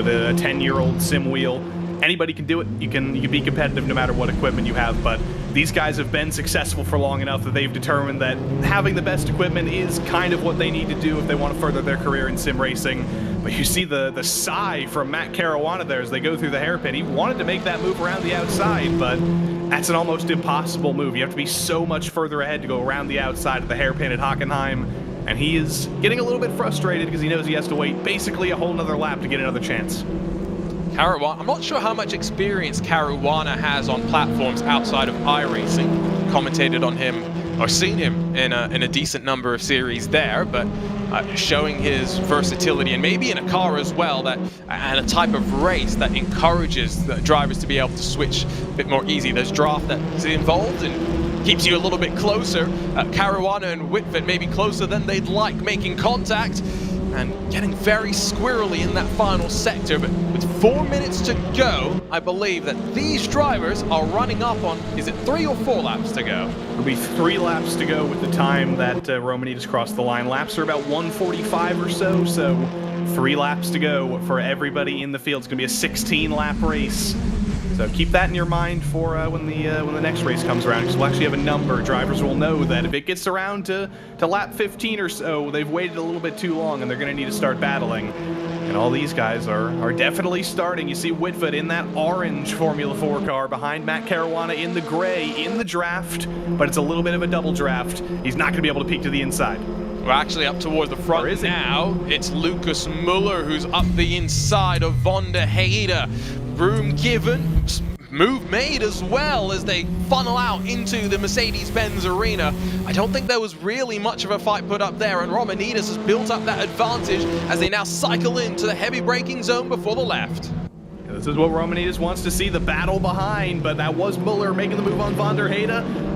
a 10-year-old sim wheel? Anybody can do it. You can be competitive no matter what equipment you have, but these guys have been successful for long enough that they've determined that having the best equipment is kind of what they need to do if they want to further their career in sim racing. But you see the sigh from Matt Caruana there as they go through the hairpin. He wanted to make that move around the outside, but that's an almost impossible move. You have to be so much further ahead to go around the outside of the hairpin at Hockenheim, and he is getting a little bit frustrated because he knows he has to wait basically a whole nother lap to get another chance. Caruana, I'm not sure how much experience Caruana has on platforms outside of iRacing. Commentated on him, or seen him in a decent number of series there, but showing his versatility and maybe in a car as well, that and a type of race that encourages the drivers to be able to switch a bit more easy. There's draft that's involved and keeps you a little bit closer. Caruana and Whitford maybe closer than they'd like, making contact and getting very squirrely in that final sector. But with 4 minutes to go, I believe that these drivers are running up on, is it 3 or 4 laps to go? It'll be 3 laps to go with the time that Romanidis crossed the line. Laps are about 1:45 or so, so 3 laps to go for everybody in the field. It's going to be a 16-lap race. So keep that in your mind for when the next race comes around, because we'll actually have a number. Drivers will know that if it gets around to lap 15 or so, they've waited a little bit too long and they're going to need to start battling. And all these guys are definitely starting. You see Whitford in that orange Formula 4 car behind Matt Caruana in the gray in the draft, but it's a little bit of a double draft. He's not going to be able to peek to the inside. We're actually up towards the front now. It's Lucas Muller who's up the inside of Von der Heide. Room given, move made as well as they funnel out into the Mercedes-Benz arena. I don't think there was really much of a fight put up there, and Romanidis has built up that advantage as they now cycle into the heavy braking zone before the left. The This is what Romanitas wants to see, the battle behind, but that was Muller making the move on Van der Heyde,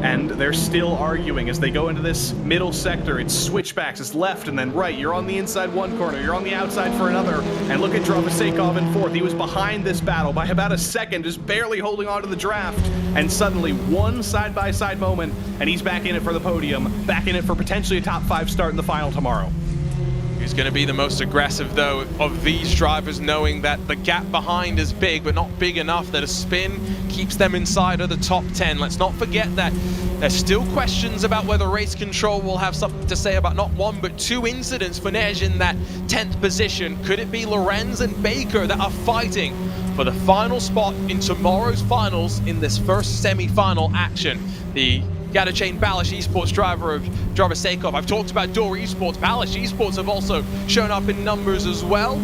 and they're still arguing as they go into this middle sector. It's switchbacks, it's left and then right. You're on the inside one corner, you're on the outside for another, and look at Dravosekov in fourth. He was behind this battle by about a second, just barely holding on to the draft, and suddenly one side-by-side moment, and he's back in it for the podium, back in it for potentially a top 5 start in the final tomorrow. Who's going to be the most aggressive, though, of these drivers, knowing that the gap behind is big, but not big enough that a spin keeps them inside of the top 10. Let's not forget that there's still questions about whether race control will have something to say about not one, but 2 incidents for Nej in that 10th position. Could it be Lorenz and Baker that are fighting for the final spot in tomorrow's finals in this first semi-final action? The Gadachane Balish Esports driver of Dravosekov. I've talked about Door Esports. Balish Esports have also shown up in numbers as well.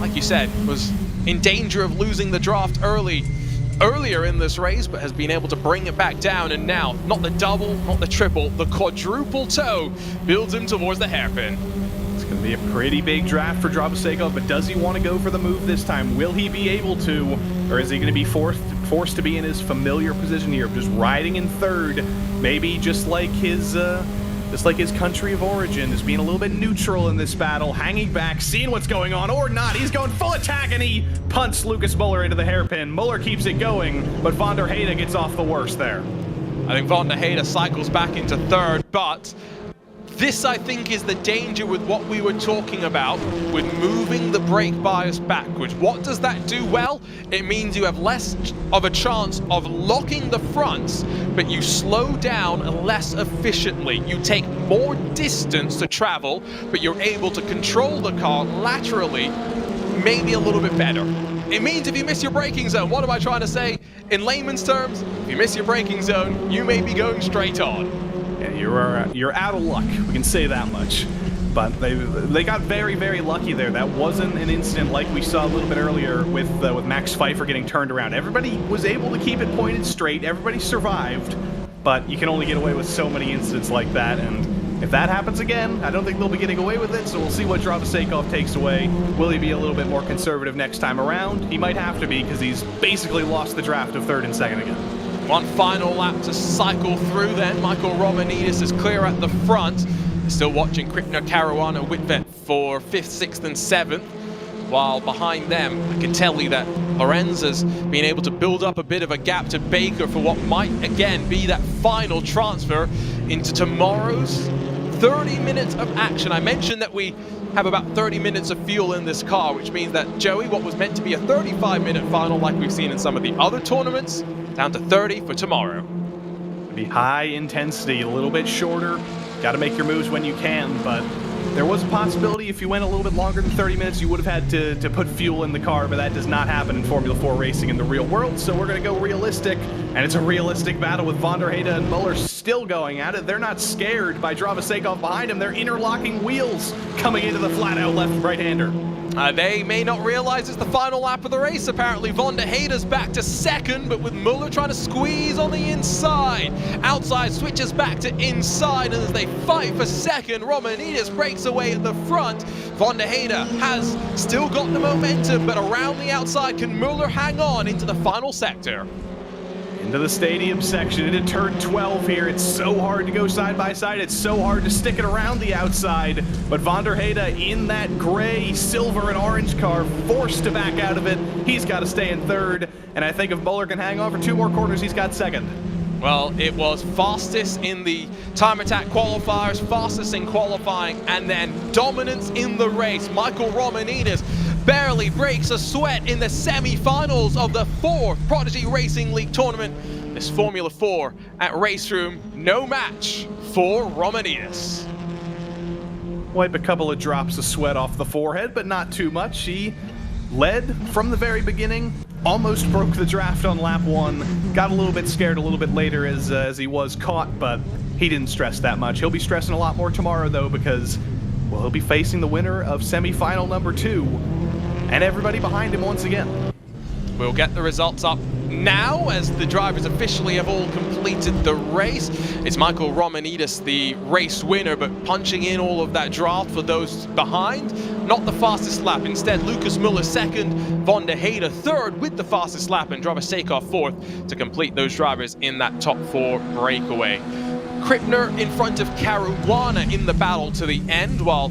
Like you said, was in danger of losing the draft earlier in this race, but has been able to bring it back down, and now, not the double, not the triple, the quadruple toe builds him towards the hairpin. It's going to be a pretty big draft for Dravosekov, but does he want to go for the move this time? Will he be able to, or is he going to be forced to be in his familiar position here, just riding in third, maybe just like his country of origin, is being a little bit neutral in this battle, hanging back, seeing what's going on, or not. He's going full attack, and he punts Lucas Muller into the hairpin. Muller keeps it going, but Van der Heyde gets off the worst there. I think Van der Heyde cycles back into third, but this, I think, is the danger with what we were talking about with moving the brake bias backwards. What does that do? Well, it means you have less of a chance of locking the fronts, but you slow down less efficiently. You take more distance to travel, but you're able to control the car laterally maybe a little bit better. It means if you miss your braking zone, what am I trying to say? In layman's terms, if you miss your braking zone, you may be going straight on. Yeah, you're out of luck, we can say that much. But they got very, very lucky there. That wasn't an incident like we saw a little bit earlier with Max Pfeiffer getting turned around. Everybody was able to keep it pointed straight, everybody survived, but you can only get away with so many incidents like that, and if that happens again, I don't think they'll be getting away with it, so we'll see what Dravosekov takes away. Will he be a little bit more conservative next time around? He might have to be, because he's basically lost the draft of third and second again. One final lap to cycle through then. Michael Romanidis is clear at the front. Still watching Kripner, Caruana, Whitvet for 5th, 6th and 7th. While behind them, I can tell you that Lorenz has been able to build up a bit of a gap to Baker for what might again be that final transfer into tomorrow's 30 minutes of action. I mentioned that we have about 30 minutes of fuel in this car, which means that, Joey, what was meant to be a 35-minute final like we've seen in some of the other tournaments, down to 30 for tomorrow. It'll be high intensity, a little bit shorter. Got to make your moves when you can, but there was a possibility if you went a little bit longer than 30 minutes, you would have had to put fuel in the car, but that does not happen in Formula 4 racing in the real world, so we're going to go realistic, and it's a realistic battle with Van der Heyde and Muller still going at it. They're not scared by Dravosekov behind him. They're interlocking wheels coming into the flat-out left right-hander. They may not realize it's the final lap of the race, apparently. Van der Heyde's back to second, but with Muller trying to squeeze on the inside. Outside switches back to inside, and as they fight for second, Romanidis breaks away at the front. Van der Heyde has still got the momentum, but around the outside, can Muller hang on into the final sector? Into the stadium section, into turn 12 here. It's so hard to go side by side. It's so hard to stick it around the outside. But Van der Heyde in that gray, silver, and orange car, forced to back out of it. He's got to stay in third. And I think if Muller can hang on for 2 more corners, he's got second. Well, it was fastest in the time attack qualifiers, fastest in qualifying, and then dominance in the race. Michael Romanidis barely breaks a sweat in the semi-finals of the 4th Prodigy Racing League tournament. This Formula 4 at RaceRoom, no match for Romanidis. Wipe a couple of drops of sweat off the forehead, but not too much. He led from the very beginning, almost broke the draft on lap 1, got a little bit scared a little bit later as he was caught, but he didn't stress that much. He'll be stressing a lot more tomorrow, though, because, well, he'll be facing the winner of semi-final number 2, and everybody behind him once again. We'll get the results up now, as the drivers officially have all completed the race. It's Michael Romanidis, the race winner, but punching in all of that draft for those behind. Not the fastest lap. Instead, Lucas Muller second, Von der Heide third with the fastest lap, and Driver Sakov fourth to complete those drivers in that top 4 breakaway. Krippner in front of Caruana in the battle to the end, while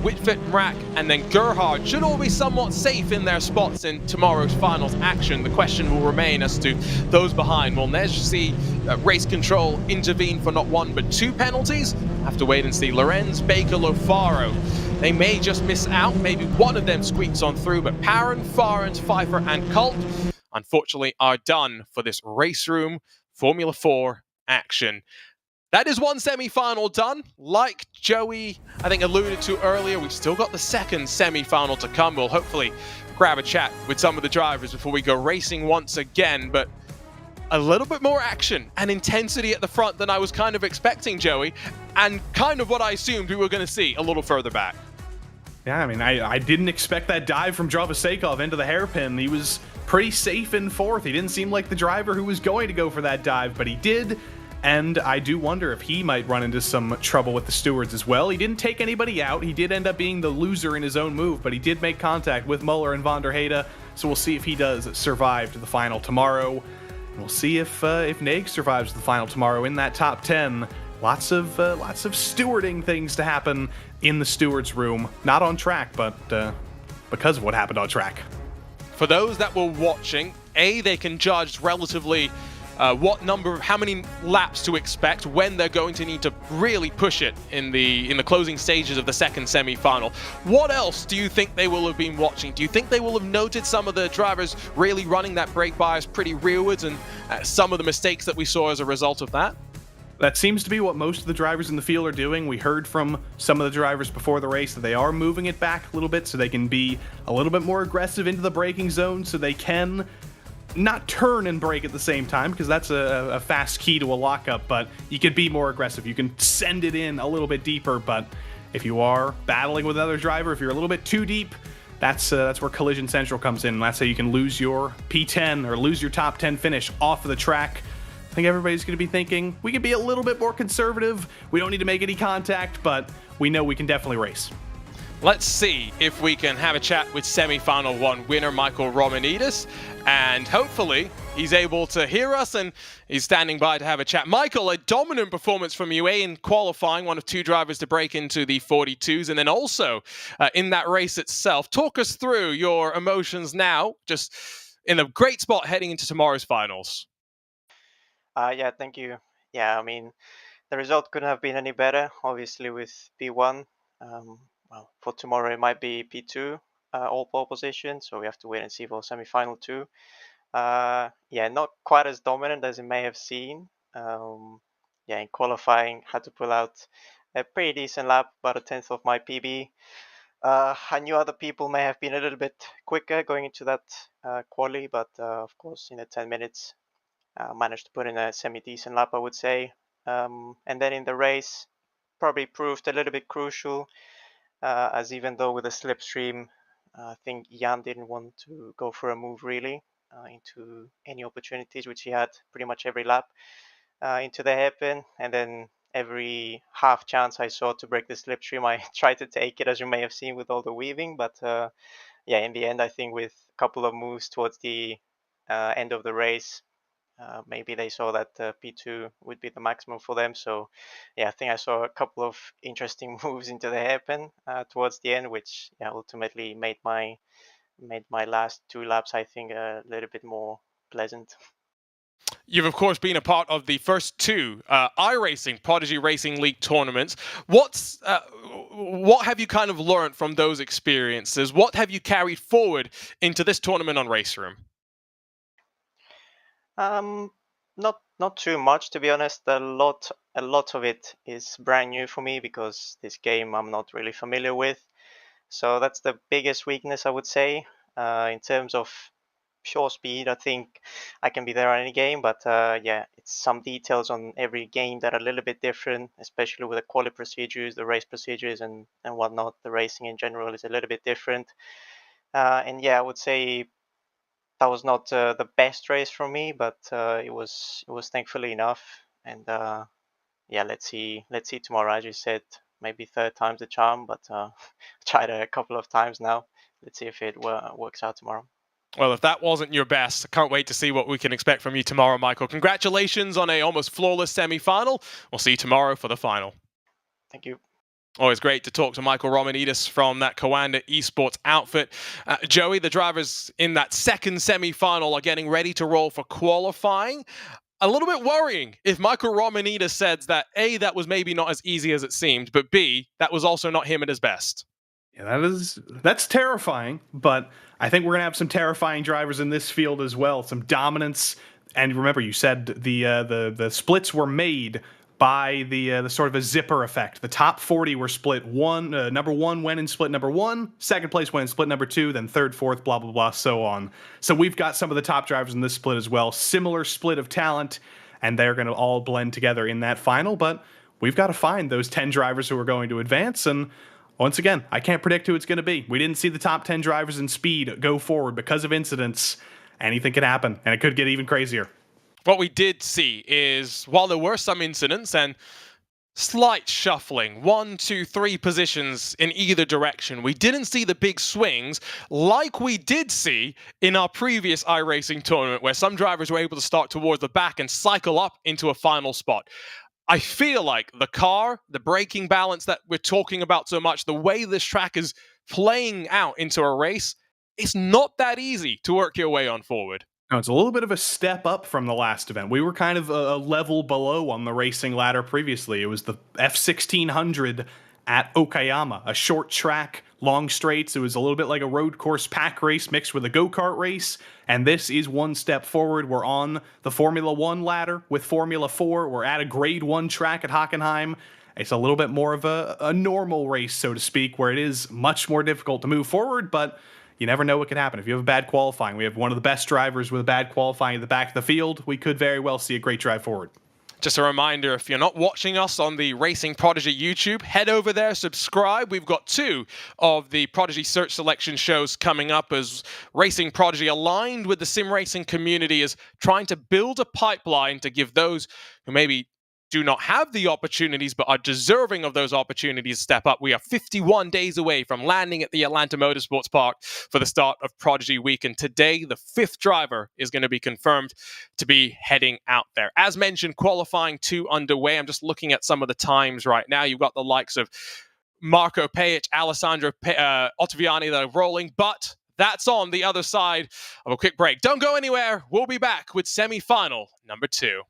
Whitford, Mrak, and then Gerhard should all be somewhat safe in their spots in tomorrow's finals action. The question will remain as to those behind. Will Nej see race control intervene for not 1 but 2 penalties? Have to wait and see. Lorenz, Baker, Lofaro, they may just miss out. Maybe one of them squeaks on through, but Parent, Farrens, Pfeiffer, and Colt, unfortunately, are done for this RaceRoom Formula 4 action. That is one semi-final done. Like Joey, I think, alluded to earlier, we've still got the second semi-final to come. We'll hopefully grab a chat with some of the drivers before we go racing once again. But a little bit more action and intensity at the front than I was kind of expecting, Joey, and kind of what I assumed we were going to see a little further back. Yeah, I mean, I didn't expect that dive from Drobosakov into the hairpin. He was pretty safe in 4th. He didn't seem like the driver who was going to go for that dive, but he did. And I do wonder if he might run into some trouble with the stewards as well. He didn't take anybody out. He did end up being the loser in his own move, but he did make contact with Muller and Von der Heide, so we'll see if he does survive to the final tomorrow. And we'll see if Neg survives to the final tomorrow in that top 10. Lots of stewarding things to happen in the stewards' room. Not on track, but because of what happened on track. For those that were watching, they can judge relatively how many laps to expect, when they're going to need to really push it in the closing stages of the second semi-final. What else do you think they will have been watching? Do you think they will have noted some of the drivers really running that brake bias pretty rearwards, and some of the mistakes that we saw as a result of that? That seems to be what most of the drivers in the field are doing. We heard from some of the drivers before the race that they are moving it back a little bit so they can be a little bit more aggressive into the braking zone, so they can not turn and brake at the same time, because that's a fast key to a lockup, but you can be more aggressive. You can send it in a little bit deeper, but if you are battling with another driver, if you're a little bit too deep, that's where Collision Central comes in. That's how you can lose your P10 or lose your top 10 finish off of the track. I think everybody's going to be thinking, we can be a little bit more conservative. We don't need to make any contact, but we know we can definitely race. Let's see if we can have a chat with semi-final 1 winner Michael Romanidis, and hopefully he's able to hear us and he's standing by to have a chat. Michael, a dominant performance from you in qualifying, one of 2 drivers to break into the 42s, and then also in that race itself. Talk us through your emotions now, just in a great spot heading into tomorrow's finals. Yeah, thank you. Yeah, I mean, the result couldn't have been any better, obviously, with P1. Well, for tomorrow it might be P2, all pole position, so we have to wait and see for semi-final 2. Yeah, not quite as dominant as it may have seemed. Yeah, in qualifying, had to pull out a pretty decent lap, about a 10th of my PB. I knew other people may have been a little bit quicker going into that quali, but of course, in the 10 minutes, managed to put in a semi-decent lap, I would say. And then in the race, probably proved a little bit crucial, as even though with a slipstream, I think Jan didn't want to go for a move really into any opportunities, which he had pretty much every lap into the hairpin. And then every half chance I saw to break the slipstream, I tried to take it, as you may have seen with all the weaving. But yeah, in the end, I think with a couple of moves towards the end of the race, maybe they saw that P2 would be the maximum for them. So yeah, I think I saw a couple of interesting moves into the hairpin towards the end, which ultimately made my last 2 laps, I think, a little bit more pleasant. You've, of course, been a part of the first 2 iRacing Prodigy Racing League tournaments. What have you kind of learned from those experiences? What have you carried forward into this tournament on RaceRoom? Not too much, to be honest. A lot of it is brand new for me, because this game I'm not really familiar with. So that's the biggest weakness, I would say. In terms of pure speed, I think I can be there on any game, but yeah, it's some details on every game that are a little bit different, especially with the quali procedures, the race procedures, and whatnot. The racing in general is a little bit different. And yeah, I would say that was not the best race for me, but it was thankfully enough. And yeah, let's see tomorrow. As you said, maybe third time's the charm, but tried a couple of times now. Let's see if it works out tomorrow. Well, if that wasn't your best, I can't wait to see what we can expect from you tomorrow, Michael. Congratulations on a almost flawless semi-final. We'll see you tomorrow for the final. Thank you. Always great to talk to Michael Romanidis from that Coanda Esports outfit. Joey, the drivers in that second semi-final are getting ready to roll for qualifying. A little bit worrying if Michael Romanidis says that A, that was maybe not as easy as it seemed, but B, that was also not him at his best. Yeah, that's terrifying, but I think we're gonna have some terrifying drivers in this field as well. Some dominance, and remember, you said the splits were made by the sort of a zipper effect. The top 40 were split number one went in split number one, second place went in split number two, then third, fourth, blah blah blah, so on. So we've got some of the top drivers in this split as well. Similar split of talent, and they're going to all blend together in that final. But we've got to find those 10 drivers who are going to advance. And once again, I can't predict who it's going to be. We didn't see the top 10 drivers in speed go forward because of incidents. Anything could happen, and it could get even crazier. What we did see is, while there were some incidents and slight shuffling, 1, 2, 3 positions in either direction, we didn't see the big swings like we did see in our previous iRacing tournament, where some drivers were able to start towards the back and cycle up into a final spot. I feel like the car, the braking balance that we're talking about so much, the way this track is playing out into a race, it's not that easy to work your way on forward. No, it's a little bit of a step up from the last event. We were kind of a level below on the racing ladder previously. It was the F1600 at Okayama, a short track, long straights. It was a little bit like a road course pack race mixed with a go-kart race. And this is one step forward. We're on the Formula 1 ladder with Formula 4. We're at a grade 1 track at Hockenheim. It's a little bit more of a normal race, so to speak, where it is much more difficult to move forward, but you never know what could happen. If you have a bad qualifying, we have one of the best drivers with a bad qualifying at the back of the field, we could very well see a great drive forward. Just a reminder, if you're not watching us on the Racing Prodigy YouTube, head over there, subscribe. We've got 2 of the Prodigy Search Selection shows coming up, as Racing Prodigy, aligned with the sim racing community, is trying to build a pipeline to give those who maybe do not have the opportunities but are deserving of those opportunities step up. We are 51 days away from landing at the Atlanta Motorsports Park for the start of Prodigy Week, and today the 5th driver is going to be confirmed to be heading out there. As mentioned, qualifying 2 underway. I'm just looking at some of the times right now. You've got the likes of Marco Pejic, Alessandro Ottaviani that are rolling, but that's on the other side of a quick break. Don't go anywhere. We'll be back with semi-final number 2.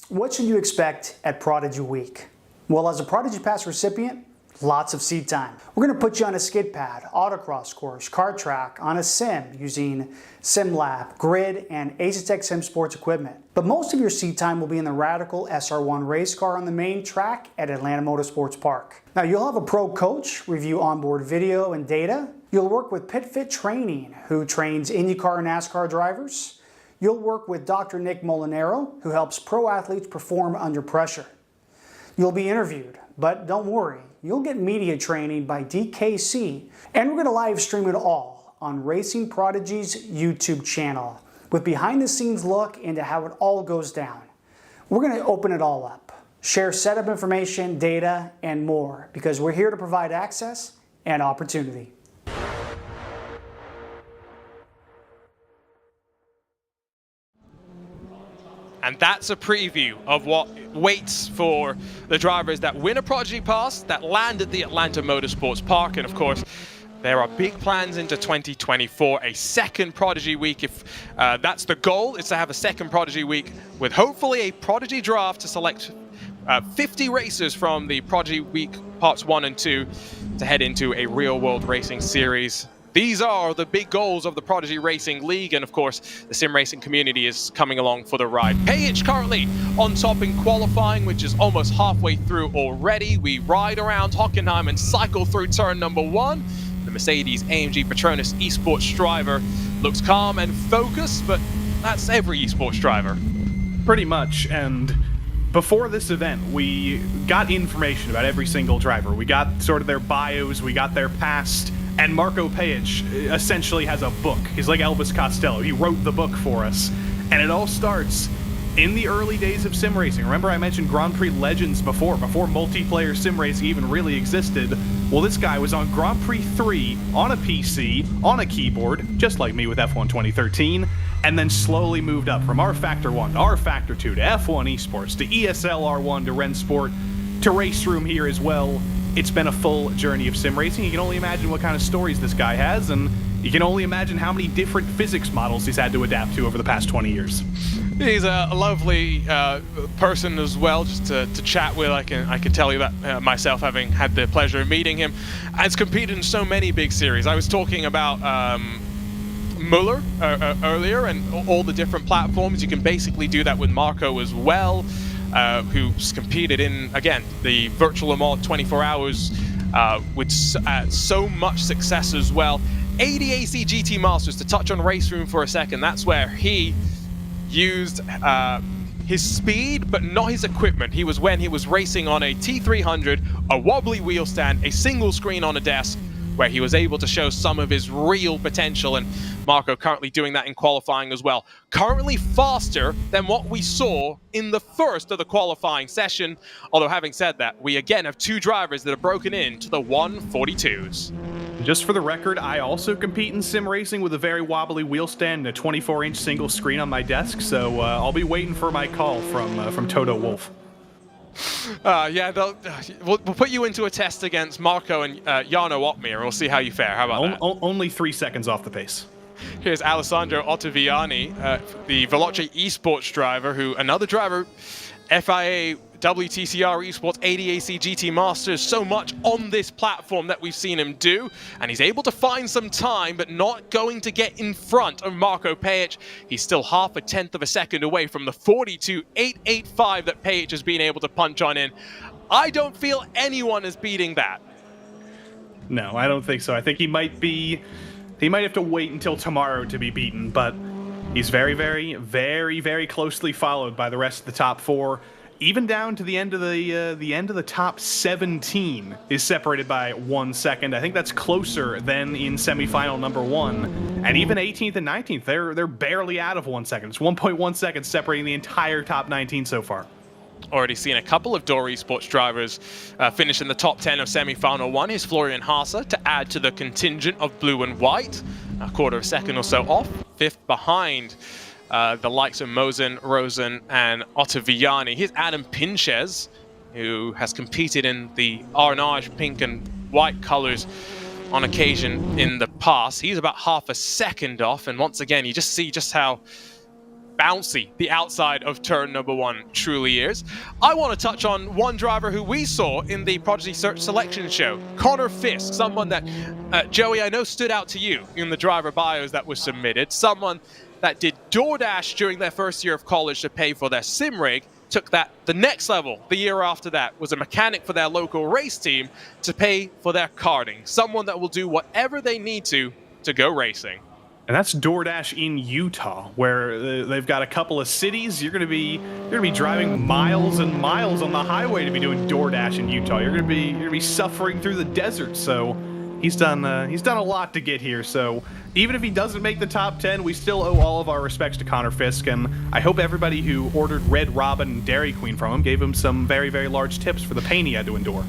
What should you expect at Prodigy Week? Well, as a Prodigy Pass recipient, lots of seat time. We're going to put you on a skid pad, autocross course, kart track, on a sim using SimLab, Grid, and Asetek Sim Sports equipment. But most of your seat time will be in the Radical SR1 race car on the main track at Atlanta Motorsports Park. Now, you'll have a pro coach review onboard video and data. You'll work with PitFit Training, who trains IndyCar and NASCAR drivers. You'll work with Dr. Nick Molinaro, who helps pro athletes perform under pressure. You'll be interviewed, but don't worry, you'll get media training by DKC, and we're going to live stream it all on Racing Prodigy's YouTube channel, with behind-the-scenes look into how it all goes down. We're going to open it all up, share setup information, data, and more, because we're here to provide access and opportunity. And that's a preview of what waits for the drivers that win a Prodigy Pass, that land at the Atlanta Motorsports Park. And of course, there are big plans into 2024, a second Prodigy Week. If that's the goal, is to have a second Prodigy Week with hopefully a Prodigy draft to select 50 racers from the Prodigy Week Parts 1 and 2 to head into a real-world racing series. These are the big goals of the Prodigy Racing League, and of course, the sim racing community is coming along for the ride. Pejic currently on top in qualifying, which is almost halfway through already. We ride around Hockenheim and cycle through turn number 1. The Mercedes-AMG Petronas esports driver looks calm and focused, but that's every esports driver. Pretty much, and before this event, we got information about every single driver. We got sort of their bios, we got their past And Marco Pajic essentially has a book. He's like Elvis Costello. He wrote the book for us. And it all starts in the early days of sim racing. Remember I mentioned Grand Prix Legends before multiplayer sim racing even really existed? Well, this guy was on Grand Prix 3 on a PC, on a keyboard, just like me with F1 2013, and then slowly moved up from R Factor 1 to R Factor 2 to F1 Esports to ESL R1 to Rensport to RaceRoom here as well. It's been a full journey of sim racing. You can only imagine what kind of stories this guy has, and you can only imagine how many different physics models he's had to adapt to over the past 20 years. He's a lovely person as well, just to chat with. I can tell you that myself, having had the pleasure of meeting him. Has competed in so many big series. I was talking about Muller earlier, and all the different platforms. You can basically do that with Marco as well, who's competed in, again, the Virtual Le Mans 24 Hours with so much success as well. ADAC GT Masters, to touch on RaceRoom for a second, that's where he used his speed, but not his equipment. He was when he was racing on a T300, a wobbly wheel stand, a single screen on a desk, where he was able to show some of his real potential, and Marco currently doing that in qualifying as well. Currently faster than what we saw in the first of the qualifying session, although having said that, we again have two drivers that have broken into the 142s. Just for the record, I also compete in sim racing with a very wobbly wheel stand and a 24-inch single screen on my desk, so I'll be waiting for my call from Toto Wolff. Yeah, we'll put you into a test against Marco and Jarno Ottmeier, and we'll see how you fare. How about that? Only 3 seconds off the pace. Here's Alessandro Ottaviani, the Veloce Esports driver, another driver, FIA, WTCR Esports, ADAC GT Masters, so much on this platform that we've seen him do, and he's able to find some time, but not going to get in front of Marco Pajic. He's still half a tenth of a second away from the 42.885 that Pajic has been able to punch on in. I don't feel anyone is beating that. No, I don't think so. I think he might have to wait until tomorrow to be beaten, but he's very, very, very, very closely followed by the rest of the top 4. Even down to the end of the top 17 is separated by 1 second. I think that's closer than in semifinal number 1. And even 18th and 19th, they're barely out of 1 second. It's 1.1 seconds separating the entire top 19 so far. Already seen a couple of Door Esports drivers finish in the top 10 of semi-final 1. Here's Florian Haase to add to the contingent of blue and white. A quarter of a second or so off. 5th behind the likes of Mosen, Rosen, and Ottaviani. Here's Adam Pinches, who has competed in the Arnage pink and white colors on occasion in the past. He's about half a second off, and once again, you just see just how bouncy the outside of turn number 1 truly is. I want to touch on one driver who we saw in the Prodigy Search Selection Show, Connor Fisk, someone that, Joey, I know stood out to you in the driver bios that was submitted, someone that did DoorDash during their first year of college to pay for their sim rig, took that the next level the year after that, was a mechanic for their local race team to pay for their karting. Someone that will do whatever they need to go racing. And that's DoorDash in Utah, where they've got a couple of cities. You're gonna be driving miles and miles on the highway to be doing DoorDash in Utah. You're gonna be suffering through the desert. So he's done a lot to get here. So even if he doesn't make the top 10, we still owe all of our respects to Connor Fisk, and I hope everybody who ordered Red Robin and Dairy Queen from him gave him some very, very large tips for the pain he had to endure.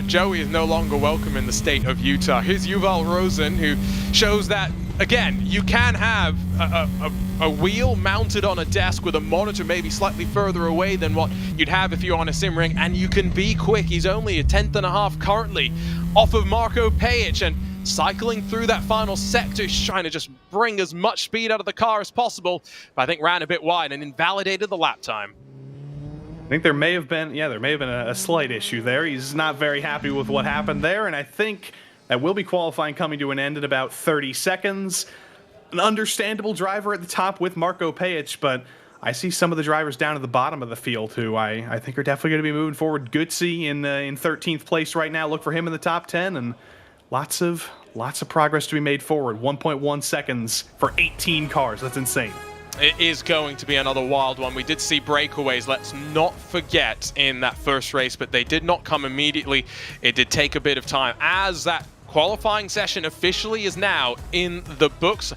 Joey is no longer welcome in the state of Utah. Here's Yuval Rosen, who shows that, again, you can have a wheel mounted on a desk with a monitor maybe slightly further away than what you'd have if you're on a sim ring, and you can be quick. He's only a tenth and a half currently off of Marco Pajic, and cycling through that final sector, he's trying to just bring as much speed out of the car as possible, but I think ran a bit wide and invalidated the lap time. I think there may have been a slight issue there. He's not very happy with what happened there, and I think that will be qualifying coming to an end in about 30 seconds. An understandable driver at the top with Marco Pajic, but I see some of the drivers down at the bottom of the field who I think are definitely going to be moving forward. Gutsy in 13th place right now. Look for him in the top 10, and lots of progress to be made forward. 1.1 seconds for 18 cars. That's insane. It is going to be another wild one. We did see breakaways, let's not forget, in that first race, but they did not come immediately. It did take a bit of time. As that qualifying session officially is now in the books.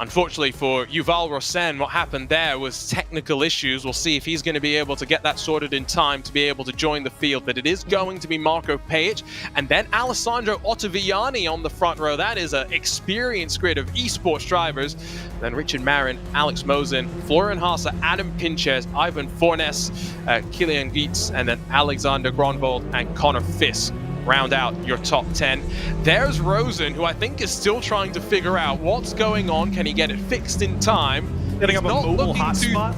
Unfortunately for Yuval Rosen, what happened there was technical issues. We'll see if he's going to be able to get that sorted in time to be able to join the field. But it is going to be Marco Pajic and then Alessandro Ottaviani on the front row. That is an experienced grid of esports drivers. Then Richard Marin, Alex Mosin, Florian Haase, Adam Pinches, Ivan Fornes, Kilian Gietz, and then Alexander Gronwald and Connor Fisk round out your top 10. There's Rosen, who I think is still trying to figure out what's going on. Can he get it fixed in time? Setting up a mobile hotspot.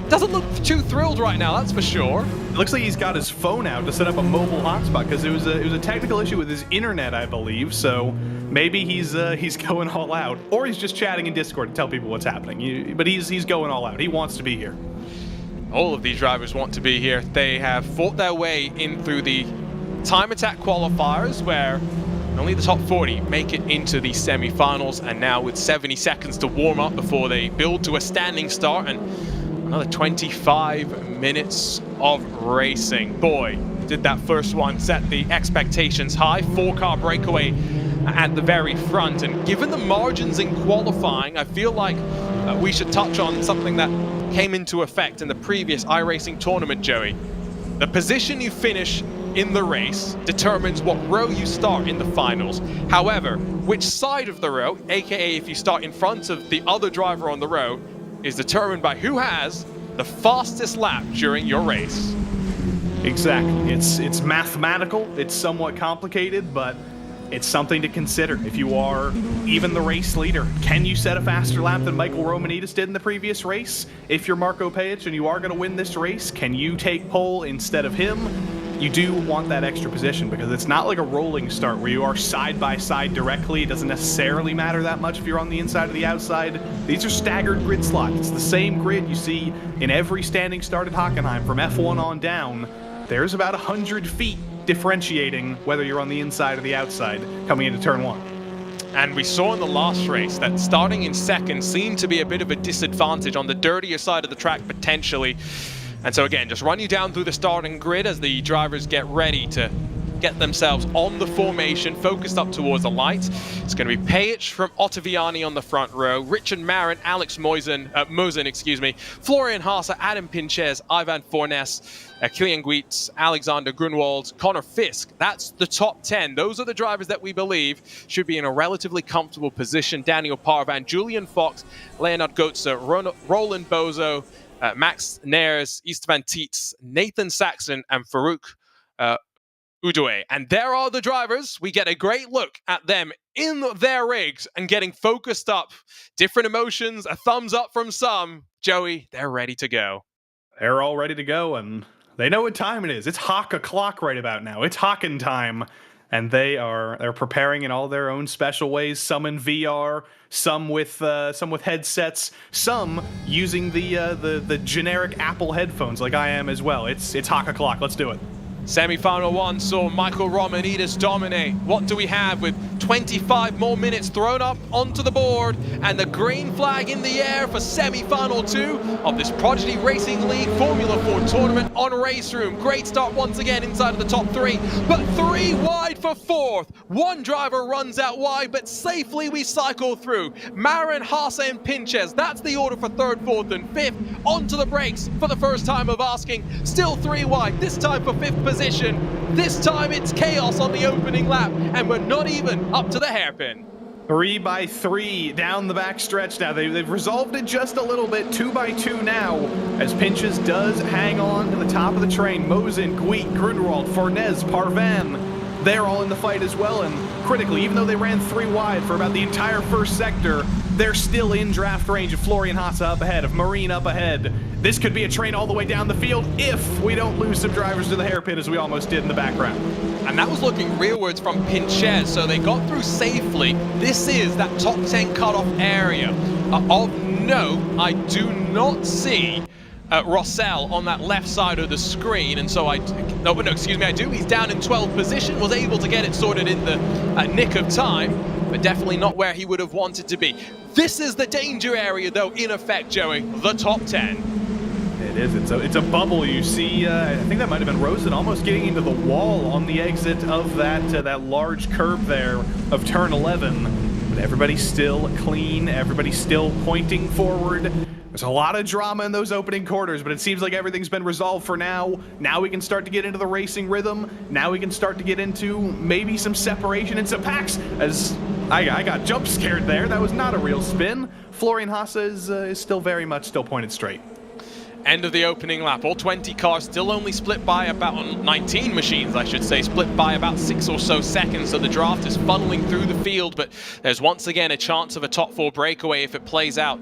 Doesn't look too thrilled right now, that's for sure. It looks like he's got his phone out to set up a mobile hotspot because it was a technical issue with his internet, I believe. So maybe he's going all out, or he's just chatting in Discord to tell people what's happening. But he's going all out. He wants to be here. All of these drivers want to be here. They have fought their way in through the time attack qualifiers, where only the top 40 make it into the semi-finals, and now with 70 seconds to warm up before they build to a standing start, and another 25 minutes of racing. Boy, did that first one set the expectations high. 4-car breakaway at the very front, and given the margins in qualifying, I feel like we should touch on something that came into effect in the previous iRacing tournament, Joey. The position you finish in the race determines what row you start in the finals. However, which side of the row, aka if you start in front of the other driver on the row, is determined by who has the fastest lap during your race. Exactly. It's mathematical, it's somewhat complicated, but it's something to consider. If you are even the race leader, can you set a faster lap than Michael Romanidis did in the previous race? If you're Marco Pajic and you are going to win this race, can you take pole instead of him? You do want that extra position because it's not like a rolling start where you are side by side directly. It doesn't necessarily matter that much if you're on the inside or the outside. These are staggered grid slots. It's the same grid you see in every standing start at Hockenheim from F1 on down. There's about 100 feet differentiating whether you're on the inside or the outside coming into turn 1. And we saw in the last race that starting in second seemed to be a bit of a disadvantage on the dirtier side of the track potentially. And so again, just run you down through the starting grid as the drivers get ready to get themselves on the formation, focused up towards the lights. It's going to be Pajic from Ottaviani on the front row, Richard Marin, Alex Mosin, Florian Haase, Adam Pinches, Ivan Fornes, Kilian Gietz, Alexander Grunwald, Connor Fisk. That's the top 10. Those are the drivers that we believe should be in a relatively comfortable position. Daniel Parvan, Julian Fox, Leonard Goetze, Roland Bozo, Max Nares, Istvan Tietz, Nathan Saxon, and Farouk Udoe. And there are the drivers. We get a great look at them in their rigs and getting focused up. Different emotions, a thumbs up from some. Joey, they're ready to go. They're all ready to go, and they know what time it is. It's Hock o'clock right about now. It's Hocken time. And they're preparing in all their own special ways. Some in VR, some with headsets, some using the generic Apple headphones like I am as well. It's Hock o'clock. Let's do it. Semi-final 1 saw Michael Romanidis dominate. What do we have with 25 more minutes thrown up onto the board and the green flag in the air for semi-final 2 of this Prodigy Racing League Formula 4 tournament on RaceRoom. Great start once again inside of the top 3, but 3 wide for 4th. One driver runs out wide, but safely we cycle through. Marin, Haase, and Pinches. That's the order for 3rd, 4th, and 5th. Onto the brakes for the first time of asking. Still 3 wide, this time for 5th position. This time it's chaos on the opening lap, and we're not even up to the hairpin. 3 by 3 down the back stretch now. They've resolved it just a little bit. 2 by 2 now, as Pinches does hang on to the top of the train. Mosin, Gietz, Grunwald, Fornes, Parvan. They're all in the fight as well, and critically, even though they ran 3 wide for about the entire first sector, they're still in draft range of Florian Haase up ahead, of Marine up ahead. This could be a train all the way down the field if we don't lose some drivers to the hairpin as we almost did in the background. And that was looking rearwards from Pinches, so they got through safely. This is that top 10 cutoff area. Of note, I do not see Rossell on that left side of the screen, and so I do. He's down in 12th position, was able to get it sorted in the nick of time, but definitely not where he would have wanted to be. This is the danger area, though, in effect, Joey, the top 10. It is. It's a bubble. You see, I think that might have been Rosen almost getting into the wall on the exit of that large curb there of turn 11. But everybody's still clean. Everybody's still pointing forward. There's a lot of drama in those opening quarters, but it seems like everything's been resolved for now. Now we can start to get into the racing rhythm. Now we can start to get into maybe some separation and some packs. As I got jump scared there. That was not a real spin. Florian Haase is still very much still pointed straight. End of the opening lap. All 20 cars still only split by about 19 machines, I should say, split by about 6 or so seconds. So the draft is funneling through the field, but there's once again a chance of a top 4 breakaway if it plays out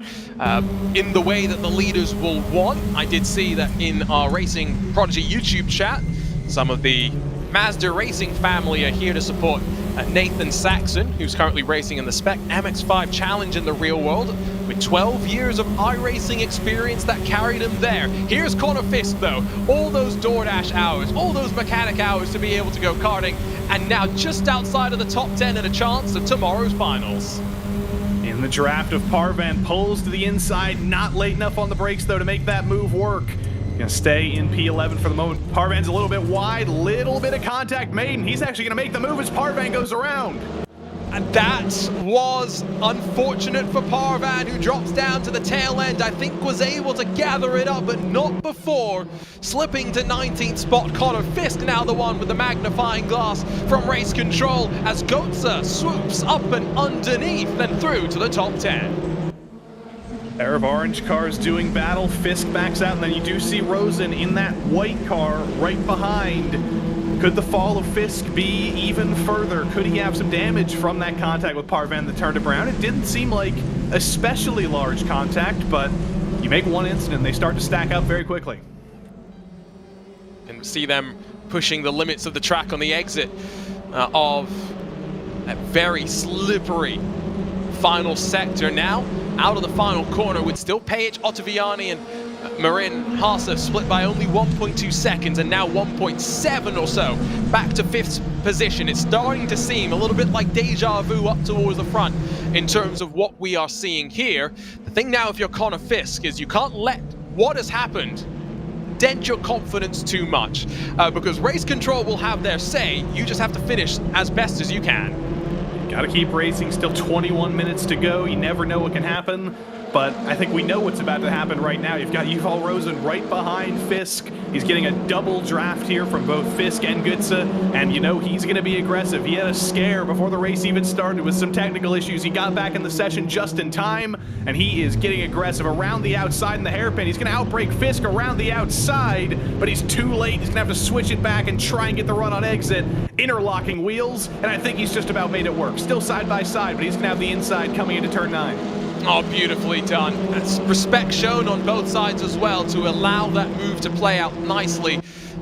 in the way that the leaders will want. I did see that in our Racing Prodigy YouTube chat, some of the Mazda Racing family are here to support Nathan Saxon, who's currently racing in the Spec MX-5 Challenge in the real world, with 12 years of iRacing experience that carried him there. Here's Connor Fisk, though. All those DoorDash hours, all those mechanic hours to be able to go karting, and now just outside of the top 10 and a chance of tomorrow's finals. In the draft of Parvan, pulls to the inside, not late enough on the brakes, though, to make that move work. Gonna stay in P11 for the moment. Parvan's a little bit wide, little bit of contact made, and he's actually gonna make the move as Parvan goes around. And that was unfortunate for Parvan, who drops down to the tail end. I think was able to gather it up, but not before slipping to 19th spot. Connor Fisk now the one with the magnifying glass from Race Control as Goetze swoops up and underneath, then through to the top 10. Pair of orange cars doing battle. Fisk backs out, and then you do see Rosen in that white car right behind. Could the fall of Fisk be even further? Could he have some damage from that contact with Parvan that turned him around? It didn't seem like especially large contact, but you make one incident, they start to stack up very quickly. And see them pushing the limits of the track on the exit of that very slippery final sector now. Out of the final corner with still Pejic, Ottaviani and Marin Haase split by only 1.2 seconds and now 1.7 or so back to 5th position. It's starting to seem a little bit like deja vu up towards the front in terms of what we are seeing here. The thing now if you're Connor Fisk is you can't let what has happened dent your confidence too much because Race Control will have their say. You just have to finish as best as you can. Got to keep racing, still 21 minutes to go. You never know what can happen, but I think we know what's about to happen right now. You've got Yuval Rosen right behind Fisk. He's getting a double draft here from both Fisk and Goetze, and you know he's going to be aggressive. He had a scare before the race even started with some technical issues. He got back in the session just in time, and he is getting aggressive around the outside in the hairpin. He's going to outbrake Fisk around the outside, but he's too late. He's going to have to switch it back and try and get the run on exit. Interlocking wheels, and I think he's just about made it work. Still side by side, but he's going to have the inside coming into turn 9. Oh, beautifully done. That's respect shown on both sides as well to allow that move to play out nicely.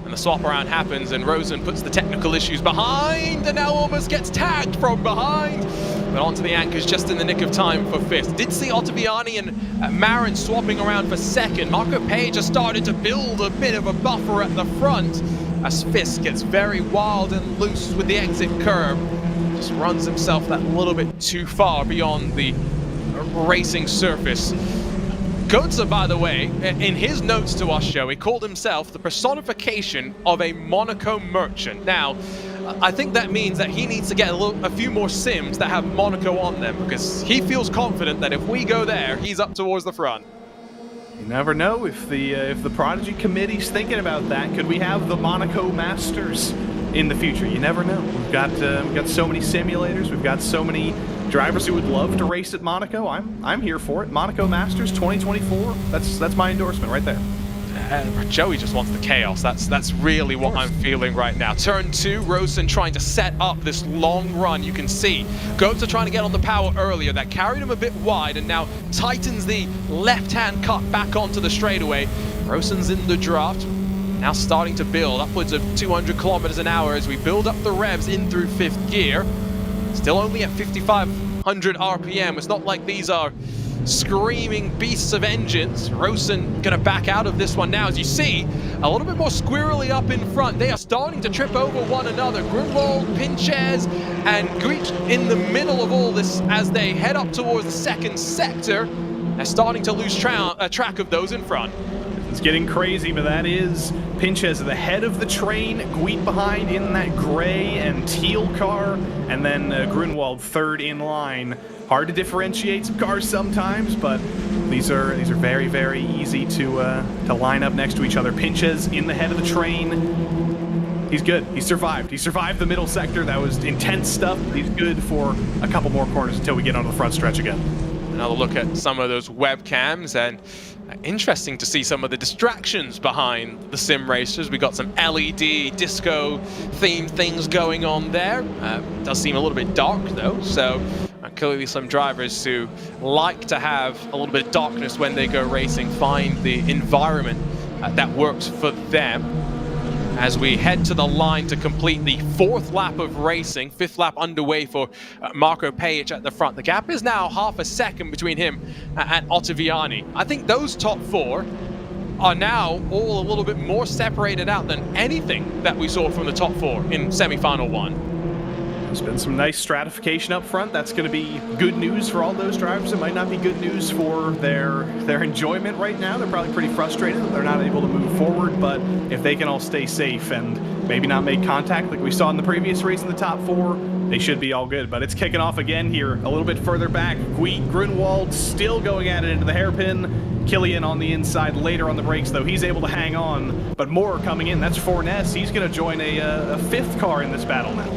And the swap around happens, and Rosen puts the technical issues behind, and now almost gets tagged from behind. But onto the anchors just in the nick of time for Fisk. Did see Ottaviani and Marin swapping around for second. Marco Pejic has started to build a bit of a buffer at the front as Fisk gets very wild and loose with the exit curve. Just runs himself that little bit too far beyond the racing surface. Goetze, by the way, in his notes to us, Joey, called himself the personification of a Monaco merchant. Now, I think that means that he needs to get a few more sims that have Monaco on them, because he feels confident that if we go there, he's up towards the front. You never know if the Prodigy committee's thinking about that. Could we have the Monaco Masters in the future? You never know. We've got so many simulators. We've got so many drivers who would love to race at Monaco. I'm here for it. Monaco Masters 2024. That's my endorsement right there. Joey just wants the chaos. That's really what I'm feeling right now. Turn 2, Rosen trying to set up this long run. You can see Goetze trying to get on the power earlier. That carried him a bit wide and now tightens the left-hand cut back onto the straightaway. Rosen's in the draft. Now starting to build upwards of 200 kilometers an hour as we build up the revs in through 5th gear. Still only at 5,500 RPM. It's not like these are screaming beasts of engines. Rosen gonna back out of this one now. As you see, a little bit more squirrely up in front. They are starting to trip over one another. Grunwald, Pinches, and Greach in the middle of all this as they head up towards the 2nd sector. They're starting to lose track of those in front. It's getting crazy, but that is Pinches at the head of the train, Guit behind in that gray and teal car, and then Grunwald third in line. Hard to differentiate some cars sometimes, but these are very, very easy to line up next to each other. Pinches in the head of the train. He's good. He survived. He survived the middle sector. That was intense stuff. He's good for a couple more corners until we get onto the front stretch again. Another look at some of those webcams, and interesting to see some of the distractions behind the sim racers. We got some LED disco themed things going on there. Does seem a little bit dark though, so clearly some drivers who like to have a little bit of darkness when they go racing find the environment that works for them. As we head to the line to complete the fourth lap of racing, fifth lap underway for Marco Pajic at the front. The gap is now half a second between him and Ottaviani. I think those top four are now all a little bit more separated out than anything that we saw from the top four in semi-final one. There's been some nice stratification up front. That's going to be good news for all those drivers. It might not be good news for their enjoyment right now. They're probably pretty frustrated that they're not able to move forward, but if they can all stay safe and maybe not make contact like we saw in the previous race in the top four, they should be all good. But it's kicking off again here a little bit further back. Guit, Grunwald still going at it into the hairpin. Killian on the inside later on the brakes, though. He's able to hang on, but more coming in. That's Fornes. He's going to join a fifth car in this battle now.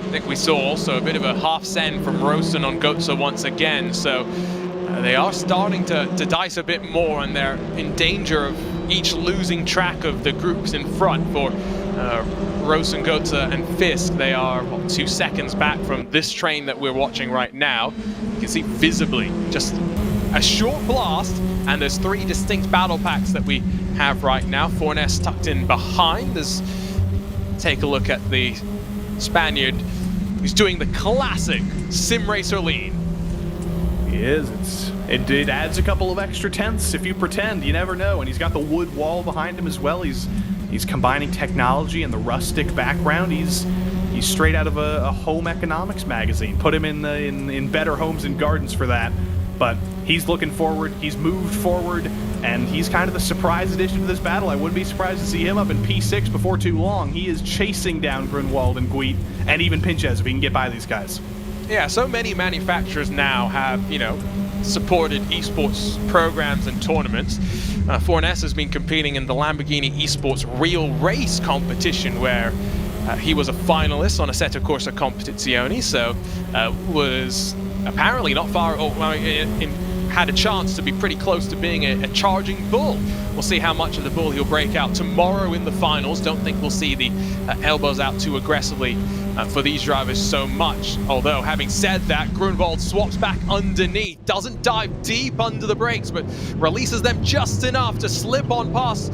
I think we saw also a bit of a half send from Rosen on Götze once again, so they are starting to dice a bit more, and they're in danger of each losing track of the groups in front. For Rosen, Götze and Fisk, they are 2 seconds back from this train that we're watching right now. You can see visibly just a short blast, and there's 3 distinct battle packs that we have right now. Fornes tucked in behind. Take a look at the Spaniard who's doing the classic sim racer lead. He is. It adds a couple of extra tenths if you pretend. You never know. And he's got the wood wall behind him as well. He's combining technology and the rustic background. He's straight out of a home economics magazine. Put him in Better Homes and Gardens for that. But he's looking forward. He's moved forward. And he's kind of the surprise addition to this battle. I wouldn't be surprised to see him up in P6 before too long. He is chasing down Grunwald and Guit, and even Pinches if he can get by these guys. Yeah, so many manufacturers now have, supported esports programs and tournaments. Fornes has been competing in the Lamborghini Esports Real Race competition, where he was a finalist on Assetto Corsa Competizione, so was apparently not far had a chance to be pretty close to being a charging bull. We'll see how much of the bull he'll break out tomorrow in the finals. Don't think we'll see the elbows out too aggressively for these drivers so much. Although, having said that, Grunwald swaps back underneath, doesn't dive deep under the brakes, but releases them just enough to slip on past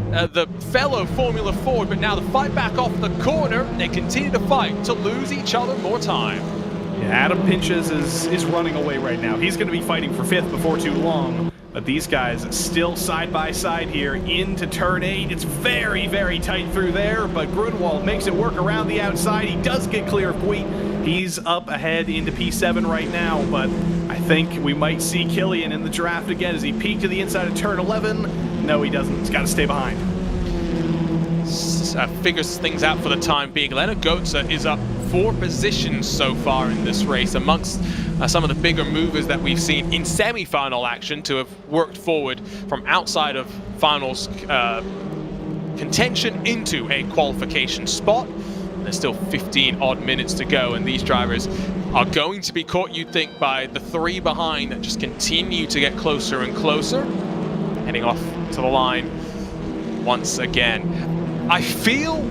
the fellow Formula Ford. But now the fight back off the corner, they continue to fight to lose each other more time. Yeah, Adam Pinches is running away right now. He's going to be fighting for 5th before too long. But these guys still side by side here into turn 8. It's very, very tight through there, but Grunwald makes it work around the outside. He does get clear of Guit. He's up ahead into P7 right now, but I think we might see Killian in the draft again as he peeked to the inside of turn 11. No, he doesn't. He's got to stay behind. Figures things out for the time being. Leonard Götze is up 4 positions so far in this race, amongst some of the bigger movers that we've seen in semi-final action to have worked forward from outside of finals contention into a qualification spot. There's still 15 odd minutes to go, and these drivers are going to be caught, you'd think, by the 3 behind that just continue to get closer and closer. Heading off to the line once again. I feel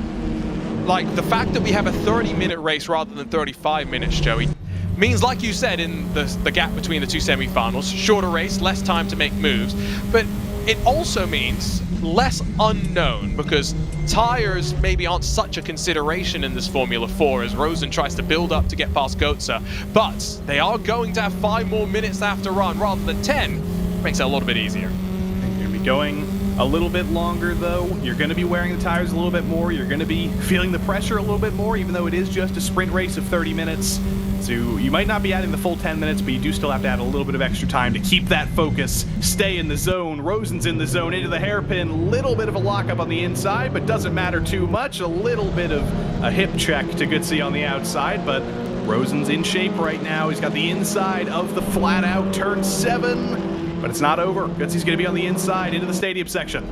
like the fact that we have a 30-minute race rather than 35 minutes, Joey, means, like you said, in the gap between the 2 semi-finals, shorter race, less time to make moves, but it also means less unknown, because tires maybe aren't such a consideration in this Formula 4 as Rosen tries to build up to get past Götze, but they are going to have 5 more minutes left to run rather than 10. Makes it a little bit easier. You're going to be going a little bit longer, though. You're going to be wearing the tires a little bit more. You're going to be feeling the pressure a little bit more, even though it is just a sprint race of 30 minutes. So you might not be adding the full 10 minutes, but you do still have to add a little bit of extra time to keep that focus, stay in the zone. Rosen's in the zone, into the hairpin, little bit of a lockup on the inside, but doesn't matter too much. A little bit of a hip check to Goodsey on the outside, but Rosen's in shape right now. He's got the inside of the flat out turn 7, but it's not over. Goodsey's going to be on the inside into the stadium section.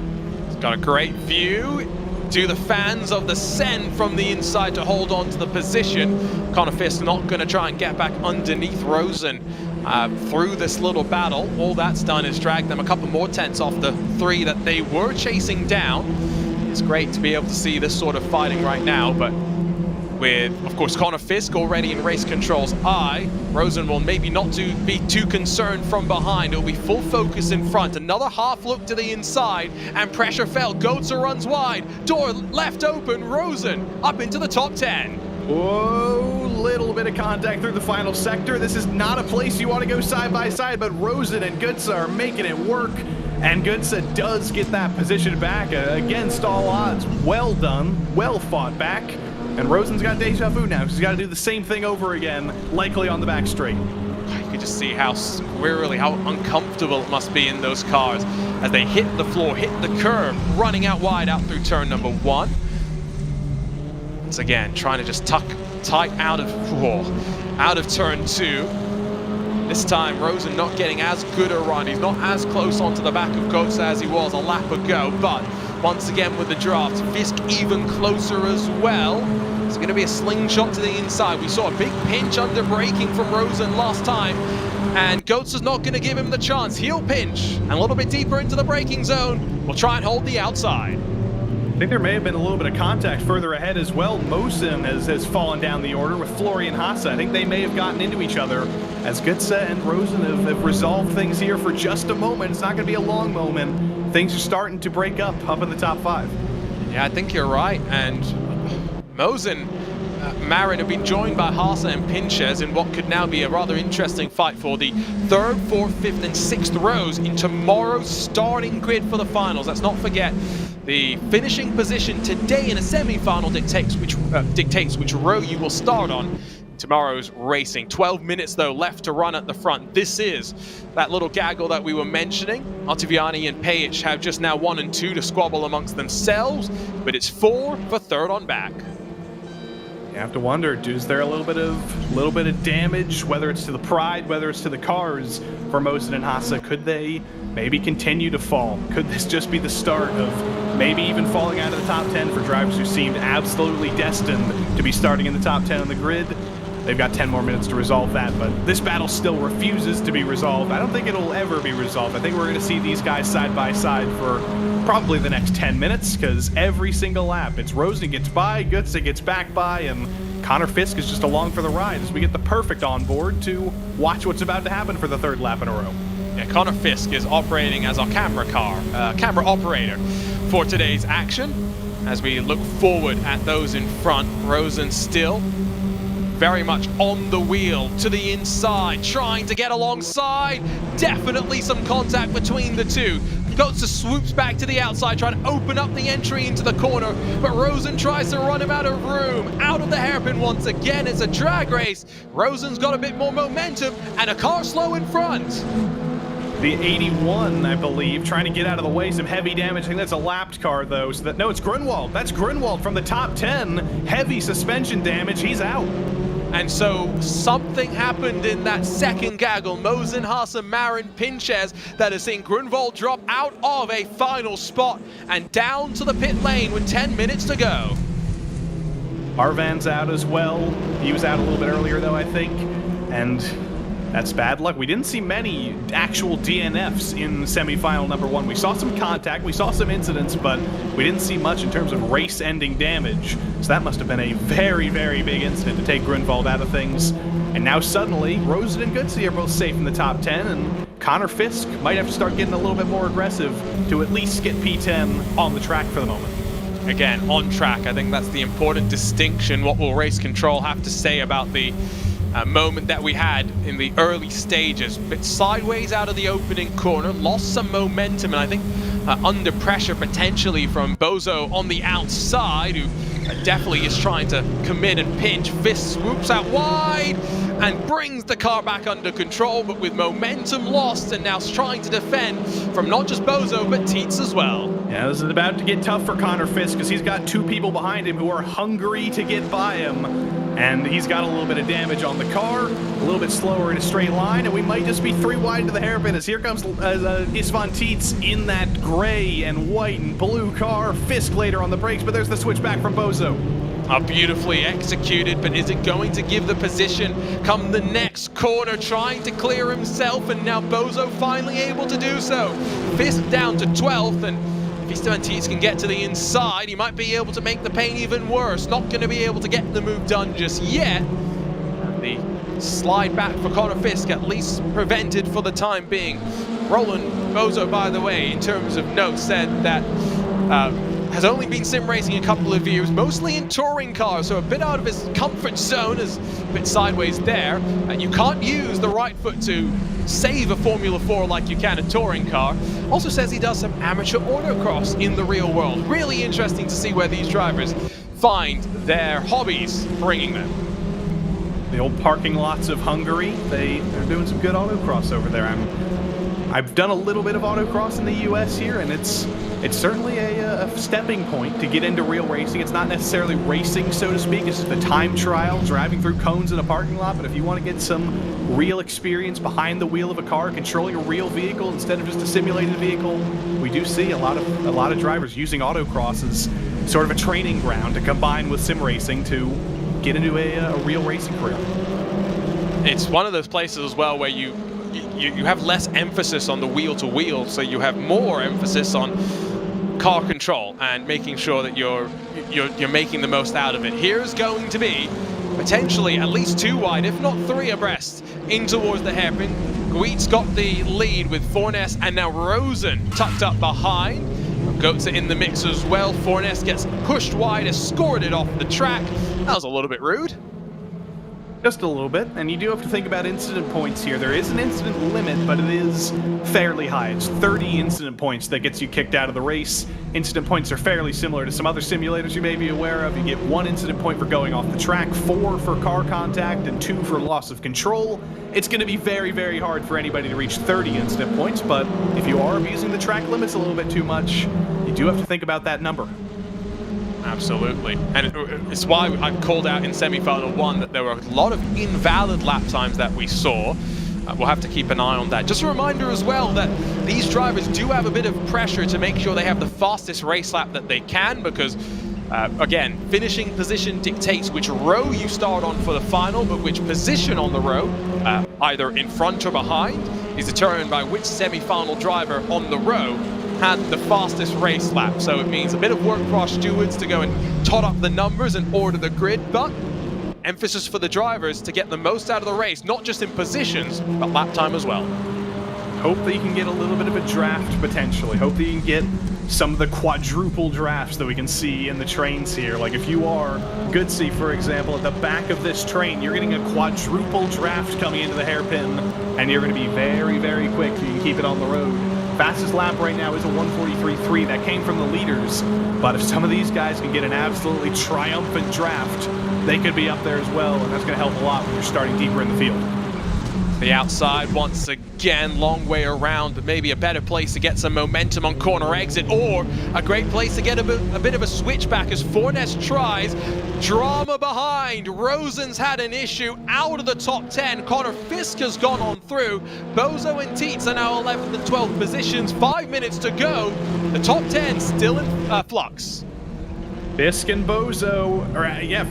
He's got a great view to the fans of the Sen from the inside to hold on to the position. Connor Fisk not going to try and get back underneath Rosen through this little battle. All that's done is drag them a couple more tenths off the 3 that they were chasing down. It's great to be able to see this sort of fighting right now, but with, of course, Connor Fisk already in race control's eye, Rosen will maybe not be too concerned from behind. It'll be full focus in front. Another half look to the inside, and pressure fell. Goetze runs wide. Door left open. Rosen up into the top 10. Whoa, little bit of contact through the final sector. This is not a place you want to go side by side, but Rosen and Goetze are making it work. And Goetze does get that position back against all odds. Well done, well fought back. And Rosen's got deja vu now. He's got to do the same thing over again, likely on the back straight. You can just see how squirrely, how uncomfortable it must be in those cars as they hit the floor, hit the curb, running out wide out through turn number 1. Once again, trying to just tuck tight out of turn 2. This time, Rosen not getting as good a run. He's not as close onto the back of Goetze as he was a lap ago, but once again with the draft, Fisk even closer as well. It's going to be a slingshot to the inside. We saw a big pinch under braking from Rosen last time, and Goetze's not going to give him the chance. He'll pinch, and a little bit deeper into the braking zone. We'll try and hold the outside. I think there may have been a little bit of contact further ahead as well. Mosen has fallen down the order with Florian Haase. I think they may have gotten into each other as Goetze and Rosen have resolved things here for just a moment. It's not going to be a long moment. Things are starting to break up in the top 5. Yeah, I think you're right. And Mosen, Marin have been joined by Haase and Pinches in what could now be a rather interesting fight for the 3rd, 4th, 5th, and 6th rows in tomorrow's starting grid for the finals. Let's not forget the finishing position today in a semi-final dictates which row you will start on tomorrow's racing. 12 minutes though left to run at the front. This is that little gaggle that we were mentioning. Ottaviani and Pajic have just now 1 and 2 to squabble amongst themselves, but it's 4 for 3rd on back. You have to wonder, is there a little bit of damage, whether it's to the Pride, whether it's to the cars for Mosen and Haase? Could they maybe continue to fall? Could this just be the start of maybe even falling out of the top 10 for drivers who seemed absolutely destined to be starting in the top 10 on the grid? They've got 10 more minutes to resolve that, but this battle still refuses to be resolved. I don't think it'll ever be resolved. I think we're going to see these guys side by side for probably the next 10 minutes, because every single lap, it's Rosen gets by, Goetze gets back by, and Connor Fisk is just along for the ride as we get the perfect on board to watch what's about to happen for the 3rd lap in a row. Yeah, Connor Fisk is operating as our camera operator for today's action as we look forward at those in front. Rosen still very much on the wheel to the inside, trying to get alongside. Definitely some contact between the two. Goetze swoops back to the outside, trying to open up the entry into the corner, but Rosen tries to run him out of room. Out of the hairpin once again. It's a drag race. Rosen's got a bit more momentum, and a car slow in front. The 81, I believe, trying to get out of the way. Some heavy damage. I think that's a lapped car, though. So no, it's Grunwald. That's Grunwald from the top 10. Heavy suspension damage. He's out. And so something happened in that second gaggle. Mosen, Haase, Marin, Pinches that has seen Grunwald drop out of a final spot and down to the pit lane with 10 minutes to go. Arvan's out as well. He was out a little bit earlier, though, I think. And that's bad luck. We didn't see many actual DNFs in semifinal number 1. We saw some contact, we saw some incidents, but we didn't see much in terms of race-ending damage. So that must have been a very, very big incident to take Grunwald out of things. And now suddenly, Rosen and Goodsey are both safe in the top 10, and Connor Fisk might have to start getting a little bit more aggressive to at least get P10 on the track for the moment. Again, on track, I think that's the important distinction. What will race control have to say about the moment that we had in the early stages? Bit sideways out of the opening corner, lost some momentum, and I think under pressure potentially from Bozo on the outside, who definitely is trying to commit and pinch. Fisk swoops out wide and brings the car back under control, but with momentum lost, and now trying to defend from not just Bozo, but Tatuus as well. Yeah, this is about to get tough for Connor Fisk because he's got two people behind him who are hungry to get by him. And he's got a little bit of damage on the car, a little bit slower in a straight line, and we might just be 3 wide to the hairpin as here comes Istvan Tatuus in that gray and white and blue car. Fisk later on the brakes, but there's the switch back from Bozo. Beautifully executed, but is it going to give the position come the next corner, trying to clear himself, and now Bozo finally able to do so. Fisk down to 12th, and if Istvan Tatuus can get to the inside, he might be able to make the pain even worse. Not going to be able to get the move done just yet. The slide back for Connor Fisk at least prevented for the time being. Roland Bozo, by the way, in terms of notes, said that has only been sim racing a couple of years, mostly in touring cars, so a bit out of his comfort zone, is a bit sideways there. And you can't use the right foot to save a Formula 4 like you can a touring car. Also says he does some amateur autocross in the real world. Really interesting to see where these drivers find their hobbies bringing them. The old parking lots of Hungary, they're doing some good autocross over there. I've done a little bit of autocross in the US here, and it's certainly a stepping point to get into real racing. It's not necessarily racing, so to speak. It's just a time trial, driving through cones in a parking lot. But if you want to get some real experience behind the wheel of a car, controlling a real vehicle instead of just a simulated vehicle, we do see a lot of drivers using autocross as sort of a training ground to combine with sim racing to get into a real racing career. It's one of those places as well where you have less emphasis on the wheel-to-wheel, so you have more emphasis on car control and making sure that you're making the most out of it. Here's going to be potentially at least 2 wide, if not 3 abreast, in towards the hairpin. Guit's got the lead with Fornes, and now Rosen tucked up behind. Goats are in the mix as well. Fornes gets pushed wide, escorted off the track. That was a little bit rude. Just a little bit, and you do have to think about incident points here. There is an incident limit, but it is fairly high. It's 30 incident points that gets you kicked out of the race. Incident points are fairly similar to some other simulators you may be aware of. You get 1 incident point for going off the track, 4 for car contact, and 2 for loss of control. It's going to be very, very hard for anybody to reach 30 incident points, but if you are abusing the track limits a little bit too much, you do have to think about that number. Absolutely, and it's why I called out in semi-final 1 that there were a lot of invalid lap times that we saw. We'll have to keep an eye on that. Just a reminder as well that these drivers do have a bit of pressure to make sure they have the fastest race lap that they can, because again, finishing position dictates which row you start on for the final, but which position on the row, either in front or behind, is determined by which semi-final driver on the row had the fastest race lap. So it means a bit of work for our stewards to go and tot up the numbers and order the grid, but emphasis for the drivers to get the most out of the race, not just in positions, but lap time as well. Hope that you can get a little bit of a draft potentially. Hope that you can get some of the quadruple drafts that we can see in the trains here. Like if you are Goodsey, for example, at the back of this train, you're getting a quadruple draft coming into the hairpin, and you're going to be very, very quick so you can keep it on the road. Fastest lap right now is a 1:43.3. That came from the leaders, but if some of these guys can get an absolutely triumphant draft, they could be up there as well, and that's going to help a lot when you're starting deeper in the field. The outside once again, long way around, but maybe a better place to get some momentum on corner exit, or a great place to get a bit of a switchback as Fornes tries. Drama behind. Rosen's had an issue out of the top 10. Connor Fisk has gone on through. Bozo and Tatuus are now 11th and 12th positions. 5 minutes to go. The top 10 still in flux. Fisk and Bozo,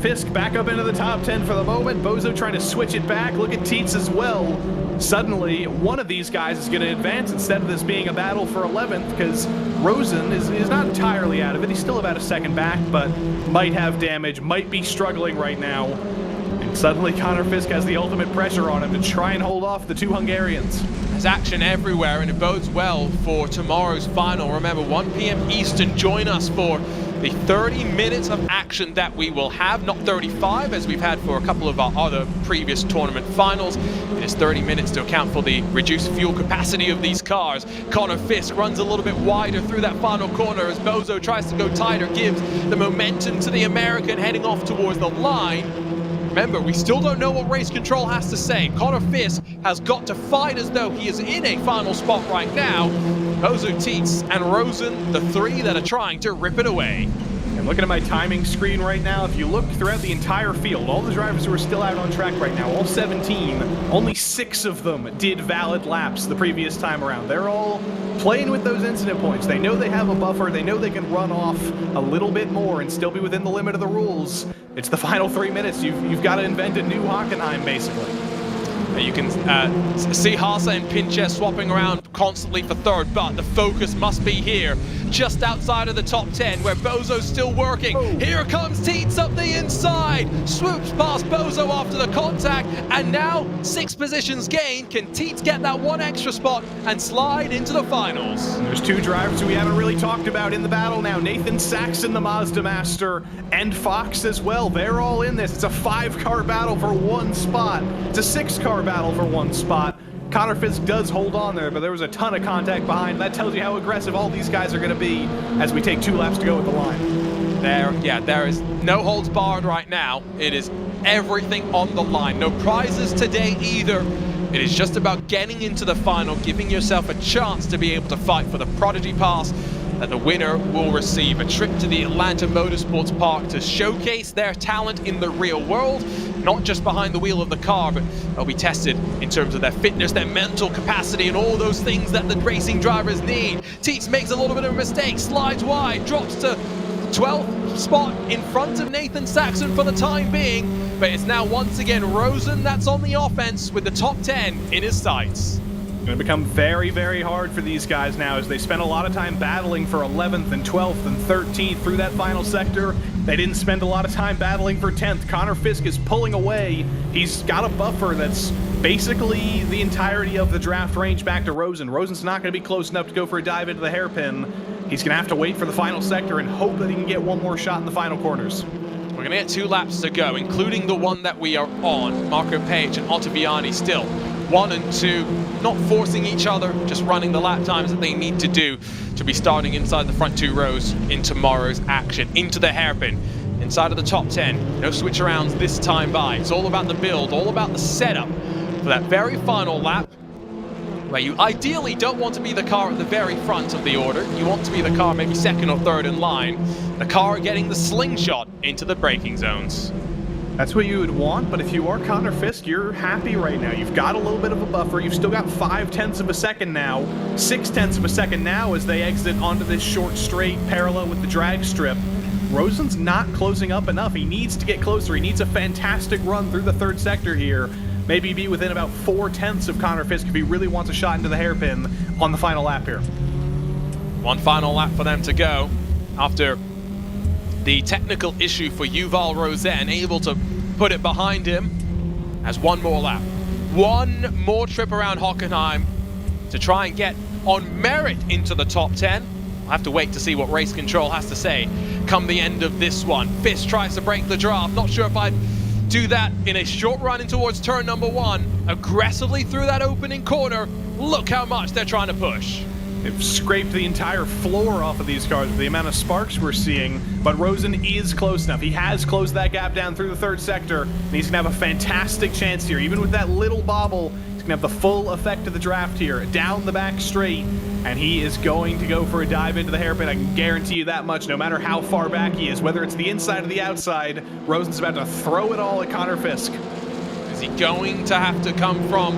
Fisk back up into the top 10 for the moment. Bozo trying to switch it back. Look at Tatuus as well. Suddenly, one of these guys is going to advance instead of this being a battle for 11th, because Rosen is not entirely out of it. He's still about a second back, but might have damage, might be struggling right now. And suddenly, Connor Fisk has the ultimate pressure on him to try and hold off the 2 Hungarians. There's action everywhere, and it bodes well for tomorrow's final. Remember, 1 p.m. Eastern, join us for the 30 minutes of action that we will have, not 35 as we've had for a couple of our other previous tournament finals. It is 30 minutes to account for the reduced fuel capacity of these cars. Connor Fisk runs a little bit wider through that final corner as Bozo tries to go tighter, gives the momentum to the American heading off towards the line. Remember, we still don't know what race control has to say. Connor Fisk has got to fight as though he is in a final spot right now. Bozo, Tatuus, and Rosen, the three that are trying to rip it away. And looking at my timing screen right now, if you look throughout the entire field, all the drivers who are still out on track right now, all 17, only 6 of them did valid laps the previous time around. They're all playing with those incident points. They know they have a buffer. They know they can run off a little bit more and still be within the limit of the rules. It's the final 3 minutes. You've got to invent a new Hockenheim, basically. You can see Haase and Pinches swapping around constantly for third, but the focus must be here, just outside of the top 10, where Bozo's still working. Oh. Here comes Tatuus up the inside, swoops past Bozo after the contact, and now 6 positions gained. Can Tatuus get that 1 extra spot and slide into the finals? And there's 2 drivers who we haven't really talked about in the battle now. Nathan Saxon, the Mazda Master, and Fox as well. They're all in this. It's a 5-car battle for 1 spot. It's a 6-car battle for 1 spot. Connor Fisk does hold on there, but there was a ton of contact behind. That tells you how aggressive all these guys are going to be as we take 2 laps to go at the line. There is no holds barred right now. It is everything on the line. No prizes today either. It is just about getting into the final, giving yourself a chance to be able to fight for the Prodigy Pass, that the winner will receive a trip to the Atlanta Motorsports Park to showcase their talent in the real world, not just behind the wheel of the car, but they'll be tested in terms of their fitness, their mental capacity, and all those things that the racing drivers need. Tatuus makes a little bit of a mistake, slides wide, drops to 12th spot in front of Nathan Saxon for the time being, but it's now once again Rosen that's on the offense with the top 10 in his sights. It's going to become very, very hard for these guys now as they spent a lot of time battling for 11th and 12th and 13th through that final sector. They didn't spend a lot of time battling for 10th. Connor Fisk is pulling away. He's got a buffer that's basically the entirety of the draft range back to Rosen. Rosen's not going to be close enough to go for a dive into the hairpin. He's going to have to wait for the final sector and hope that he can get 1 more shot in the final corners. We're going to get 2 laps to go, including the one that we are on. Marco Page and Ottaviani still 1 and 2, not forcing each other, just running the lap times that they need to do to be starting inside the front 2 rows in tomorrow's action. Into the hairpin, inside of the top 10. No switch arounds this time by. It's all about the build, all about the setup for that very final lap, where you ideally don't want to be the car at the very front of the order. You want to be the car maybe 2nd or 3rd in line. The car getting the slingshot into the braking zones. That's what you would want, but if you are Connor Fisk, you're happy right now. You've got a little bit of a buffer. You've still got 0.5 of a second now, 0.6 of a second now as they exit onto this short straight parallel with the drag strip. Rosen's not closing up enough. He needs to get closer. He needs a fantastic run through the 3rd sector here. Maybe be within about 0.4 of Connor Fisk if he really wants a shot into the hairpin on the final lap here. 1 final lap for them to go after the technical issue for Yuval Rosen, able to put it behind him as 1 more lap. 1 more trip around Hockenheim to try and get on merit into the top 10. We'll have to wait to see what race control has to say come the end of this one. Fisk tries to break the draft. Not sure if I'd do that in a short run in towards turn number 1. Aggressively through that opening corner. Look how much they're trying to push. They've scraped the entire floor off of these cars with the amount of sparks we're seeing, but Rosen is close enough. He has closed that gap down through the 3rd sector, and he's going to have a fantastic chance here. Even with that little bobble, he's going to have the full effect of the draft here, down the back straight, and he is going to go for a dive into the hairpin. I can guarantee you that much, no matter how far back he is, whether it's the inside or the outside, Rosen's about to throw it all at Connor Fisk. Is he going to have to come from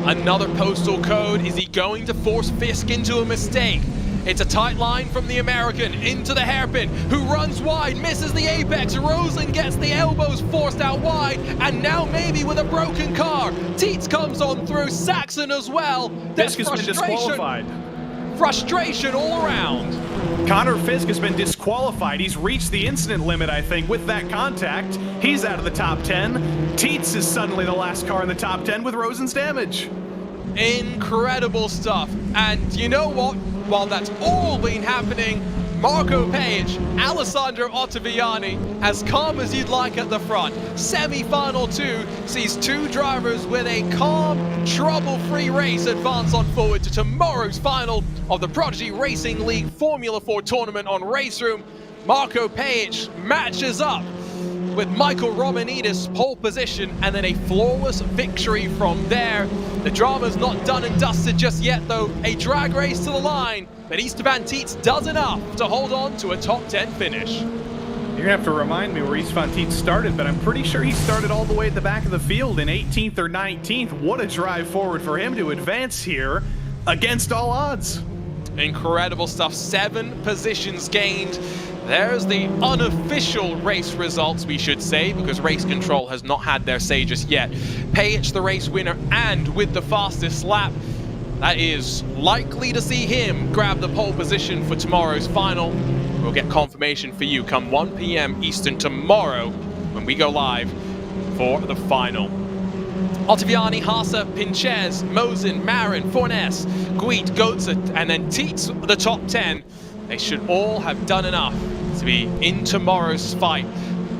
another postal code? Is he going to force Fisk into a mistake? It's a tight line from the American into the hairpin, who runs wide, misses the apex. Rosen gets the elbows forced out wide, and now maybe with a broken car. Tatuus comes on through, Saxon as well. There's Fisk has been disqualified. Frustration all around. Connor Fisk has been disqualified. He's reached the incident limit, I think, with that contact. He's out of the top 10. Tatuus is suddenly the last car in the top 10 with Rosen's damage. Incredible stuff. And you know what? While that's all been happening, Marco Page, Alessandro Ottaviani, as calm as you'd like at the front. Semi-final 2 sees two drivers with a calm, trouble-free race advance on forward to tomorrow's final of the Prodigy Racing League Formula 4 tournament on RaceRoom. Marco Page matches up with Michael Romanidis pole position and then a flawless victory from there. The drama's not done and dusted just yet though. A drag race to the line, but Esteban Tietz does enough to hold on to a top 10 finish. You're gonna have to remind me where Esteban Tietz started, but I'm pretty sure he started all the way at the back of the field in 18th or 19th. What a drive forward for him to advance here against all odds. Incredible stuff, 7 positions gained. There's the unofficial race results, we should say, because Race Control has not had their say just yet. Page, the race winner, and with the fastest lap. That is likely to see him grab the pole position for tomorrow's final. We'll get confirmation for you come 1 p.m. Eastern tomorrow when we go live for the final. Ottaviani, Haase, Pinches, Mosin, Marin, Fornes, Guit, Goetze, and then Tietz, the top 10. They should all have done enough to be in tomorrow's fight,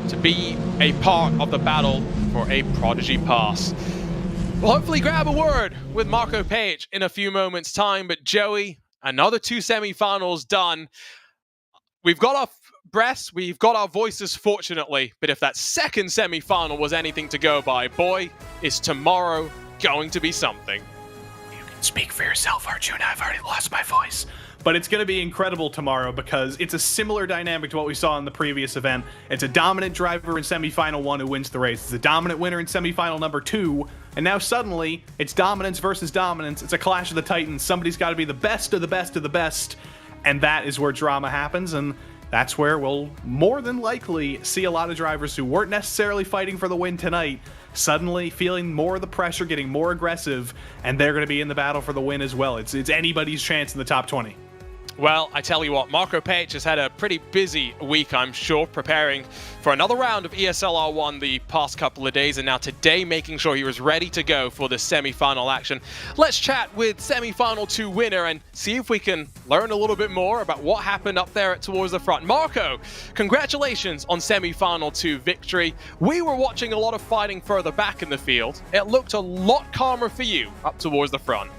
to be a part of the battle for a Prodigy pass. We'll hopefully grab a word with Marco Page in a few moments' time, but Joey, another 2 semi-finals done. We've got our breaths, we've got our voices, fortunately, but if that second semi-final was anything to go by, boy, is tomorrow going to be something. You can speak for yourself, Arjuna. I've already lost my voice. But it's going to be incredible tomorrow because it's a similar dynamic to what we saw in the previous event. It's a dominant driver in semifinal 1 who wins the race. It's a dominant winner in semifinal number 2. And now suddenly, it's dominance versus dominance. It's a clash of the titans. Somebody's got to be the best of the best of the best. And that is where drama happens. And that's where we'll more than likely see a lot of drivers who weren't necessarily fighting for the win tonight suddenly feeling more of the pressure, getting more aggressive, and they're going to be in the battle for the win as well. It's anybody's chance in the top 20. Well, I tell you what, Marco Page has had a pretty busy week, I'm sure, preparing for another round of ESL R1 the past couple of days, and now today making sure he was ready to go for the semi-final action. Let's chat with semi-final 2 winner and see if we can learn a little bit more about what happened up there towards the front. Marco, congratulations on semi-final 2 victory. We were watching a lot of fighting further back in the field. It looked a lot calmer for you up towards the front.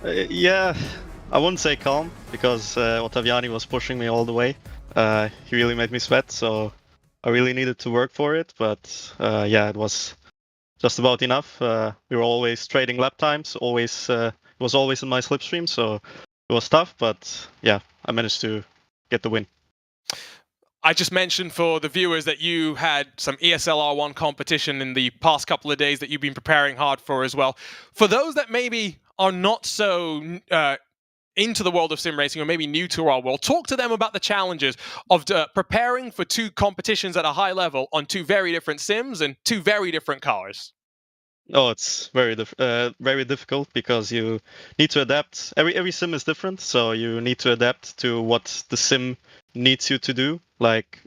Yeah. I wouldn't say calm, because Ottaviani was pushing me all the way. He really made me sweat, so I really needed to work for it. But yeah, it was just about enough. We were always trading lap times, it was always in my slipstream, so it was tough. But yeah, I managed to get the win. I just mentioned for the viewers that you had some ESL R1 competition in the past couple of days that you've been preparing hard for as well. For those that maybe are not so into the world of sim racing or maybe new to our world, talk to them about the challenges of preparing for 2 competitions at a high level on 2 very different sims and 2 very different cars. Oh, it's very difficult because you need to adapt. Every sim is different, so you need to adapt to what the sim needs you to do. Like,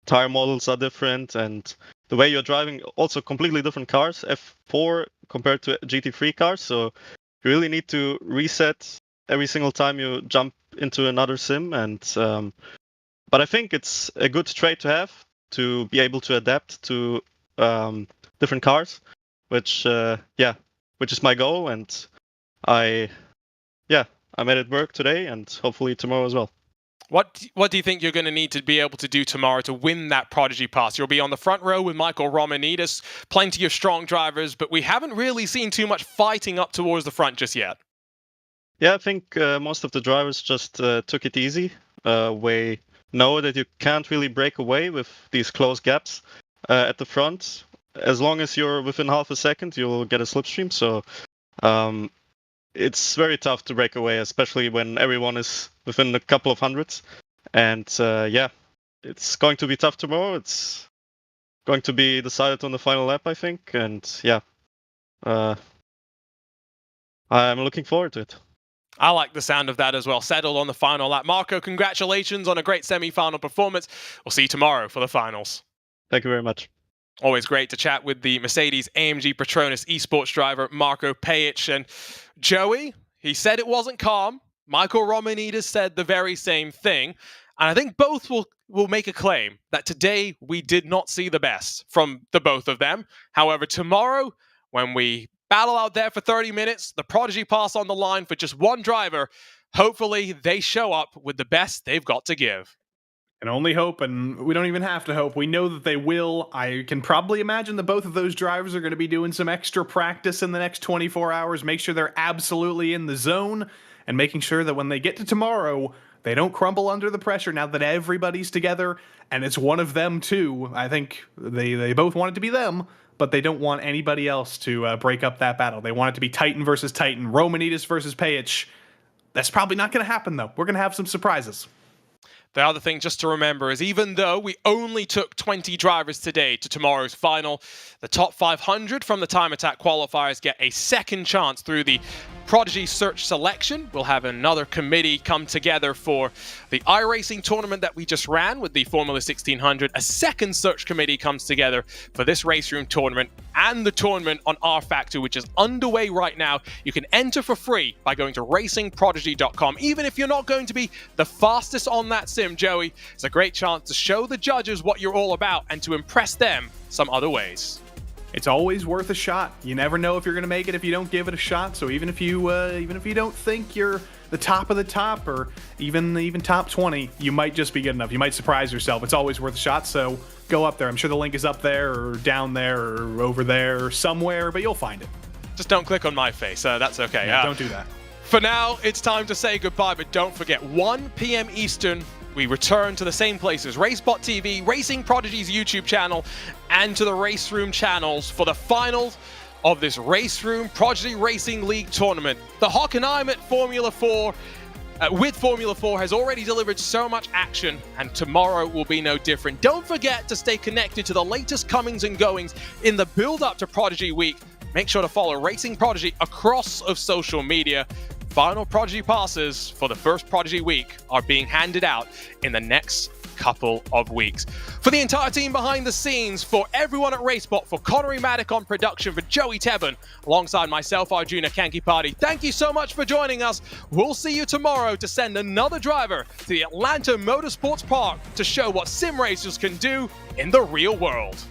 tire models are different, and the way you're driving, also completely different cars. F4 compared to GT3 cars, so you really need to reset every single time you jump into another sim. And but I think it's a good trait to have, to be able to adapt to different cars, which is my goal. And I made it work today, and hopefully tomorrow as well. What do you think you're going to need to be able to do tomorrow to win that Prodigy pass? You'll be on the front row with Michael Romanidis, plenty of strong drivers, but we haven't really seen too much fighting up towards the front just yet. Yeah, I think most of the drivers just took it easy. We know that you can't really break away with these close gaps at the front. As long as you're within half a second, you'll get a slipstream. So it's very tough to break away, especially when everyone is within a couple of hundreds. And yeah, it's going to be tough tomorrow. It's going to be decided on the final lap, I think. And yeah, I'm looking forward to it. I like the sound of that as well. Settled on the final lap. Marco, congratulations on a great semi-final performance. We'll see you tomorrow for the finals. Thank you very much. Always great to chat with the Mercedes-AMG Petronas esports driver Marco Page. And Joey, he said it wasn't calm. Michael Romanidis said the very same thing. And I think both will make a claim that today we did not see the best from the both of them. However, tomorrow, when we battle out there for 30 minutes, the Prodigy pass on the line for just one driver, hopefully they show up with the best they've got to give. And only hope, and we don't even have to hope. We know that they will. I can probably imagine that both of those drivers are going to be doing some extra practice in the next 24 hours, make sure they're absolutely in the zone, and making sure that when they get to tomorrow, they don't crumble under the pressure now that everybody's together, and it's one of them too. I think they both want it to be them, but they don't want anybody else to break up that battle. They want it to be Titan versus Titan, Romanidis versus Pajic. That's probably not going to happen, though. We're going to have some surprises. The other thing just to remember is even though we only took 20 drivers today to tomorrow's final, the top 500 from the time attack qualifiers get a second chance through the Prodigy search selection. We'll have another committee come together for the iRacing tournament that we just ran with the Formula 1600. A second search committee comes together for this RaceRoom tournament and the tournament on R Factor, which is underway right now. You can enter for free by going to racingprodigy.com. Even if you're not going to be the fastest on that sim, Joey, it's a great chance to show the judges what you're all about and to impress them some other ways. It's always worth a shot. You never know if you're going to make it if you don't give it a shot. So even if you don't think you're the top of the top or even top 20, you might just be good enough. You might surprise yourself. It's always worth a shot. So go up there. I'm sure the link is up there or down there or over there or somewhere, but you'll find it. Just don't click on my face. That's okay. Yeah, don't do that. For now, it's time to say goodbye, but don't forget 1 p.m. Eastern. We return to the same places, RaceBot TV, Racing Prodigy's YouTube channel, and to the RaceRoom channels for the finals of this RaceRoom Prodigy Racing League tournament. The Hockenheim Formula 4 with Formula 4 has already delivered so much action, and tomorrow will be no different. Don't forget to stay connected to the latest comings and goings in the build-up to Prodigy Week. Make sure to follow Racing Prodigy across of social media. Final Prodigy passes for the first Prodigy week are being handed out in the next couple of weeks. For the entire team behind the scenes, for everyone at RaceBot, for Connery Maddock on production, for Joey Tebben, alongside myself, Arjuna Kankipati, thank you so much for joining us. We'll see you tomorrow to send another driver to the Atlanta Motorsports Park to show what sim racers can do in the real world.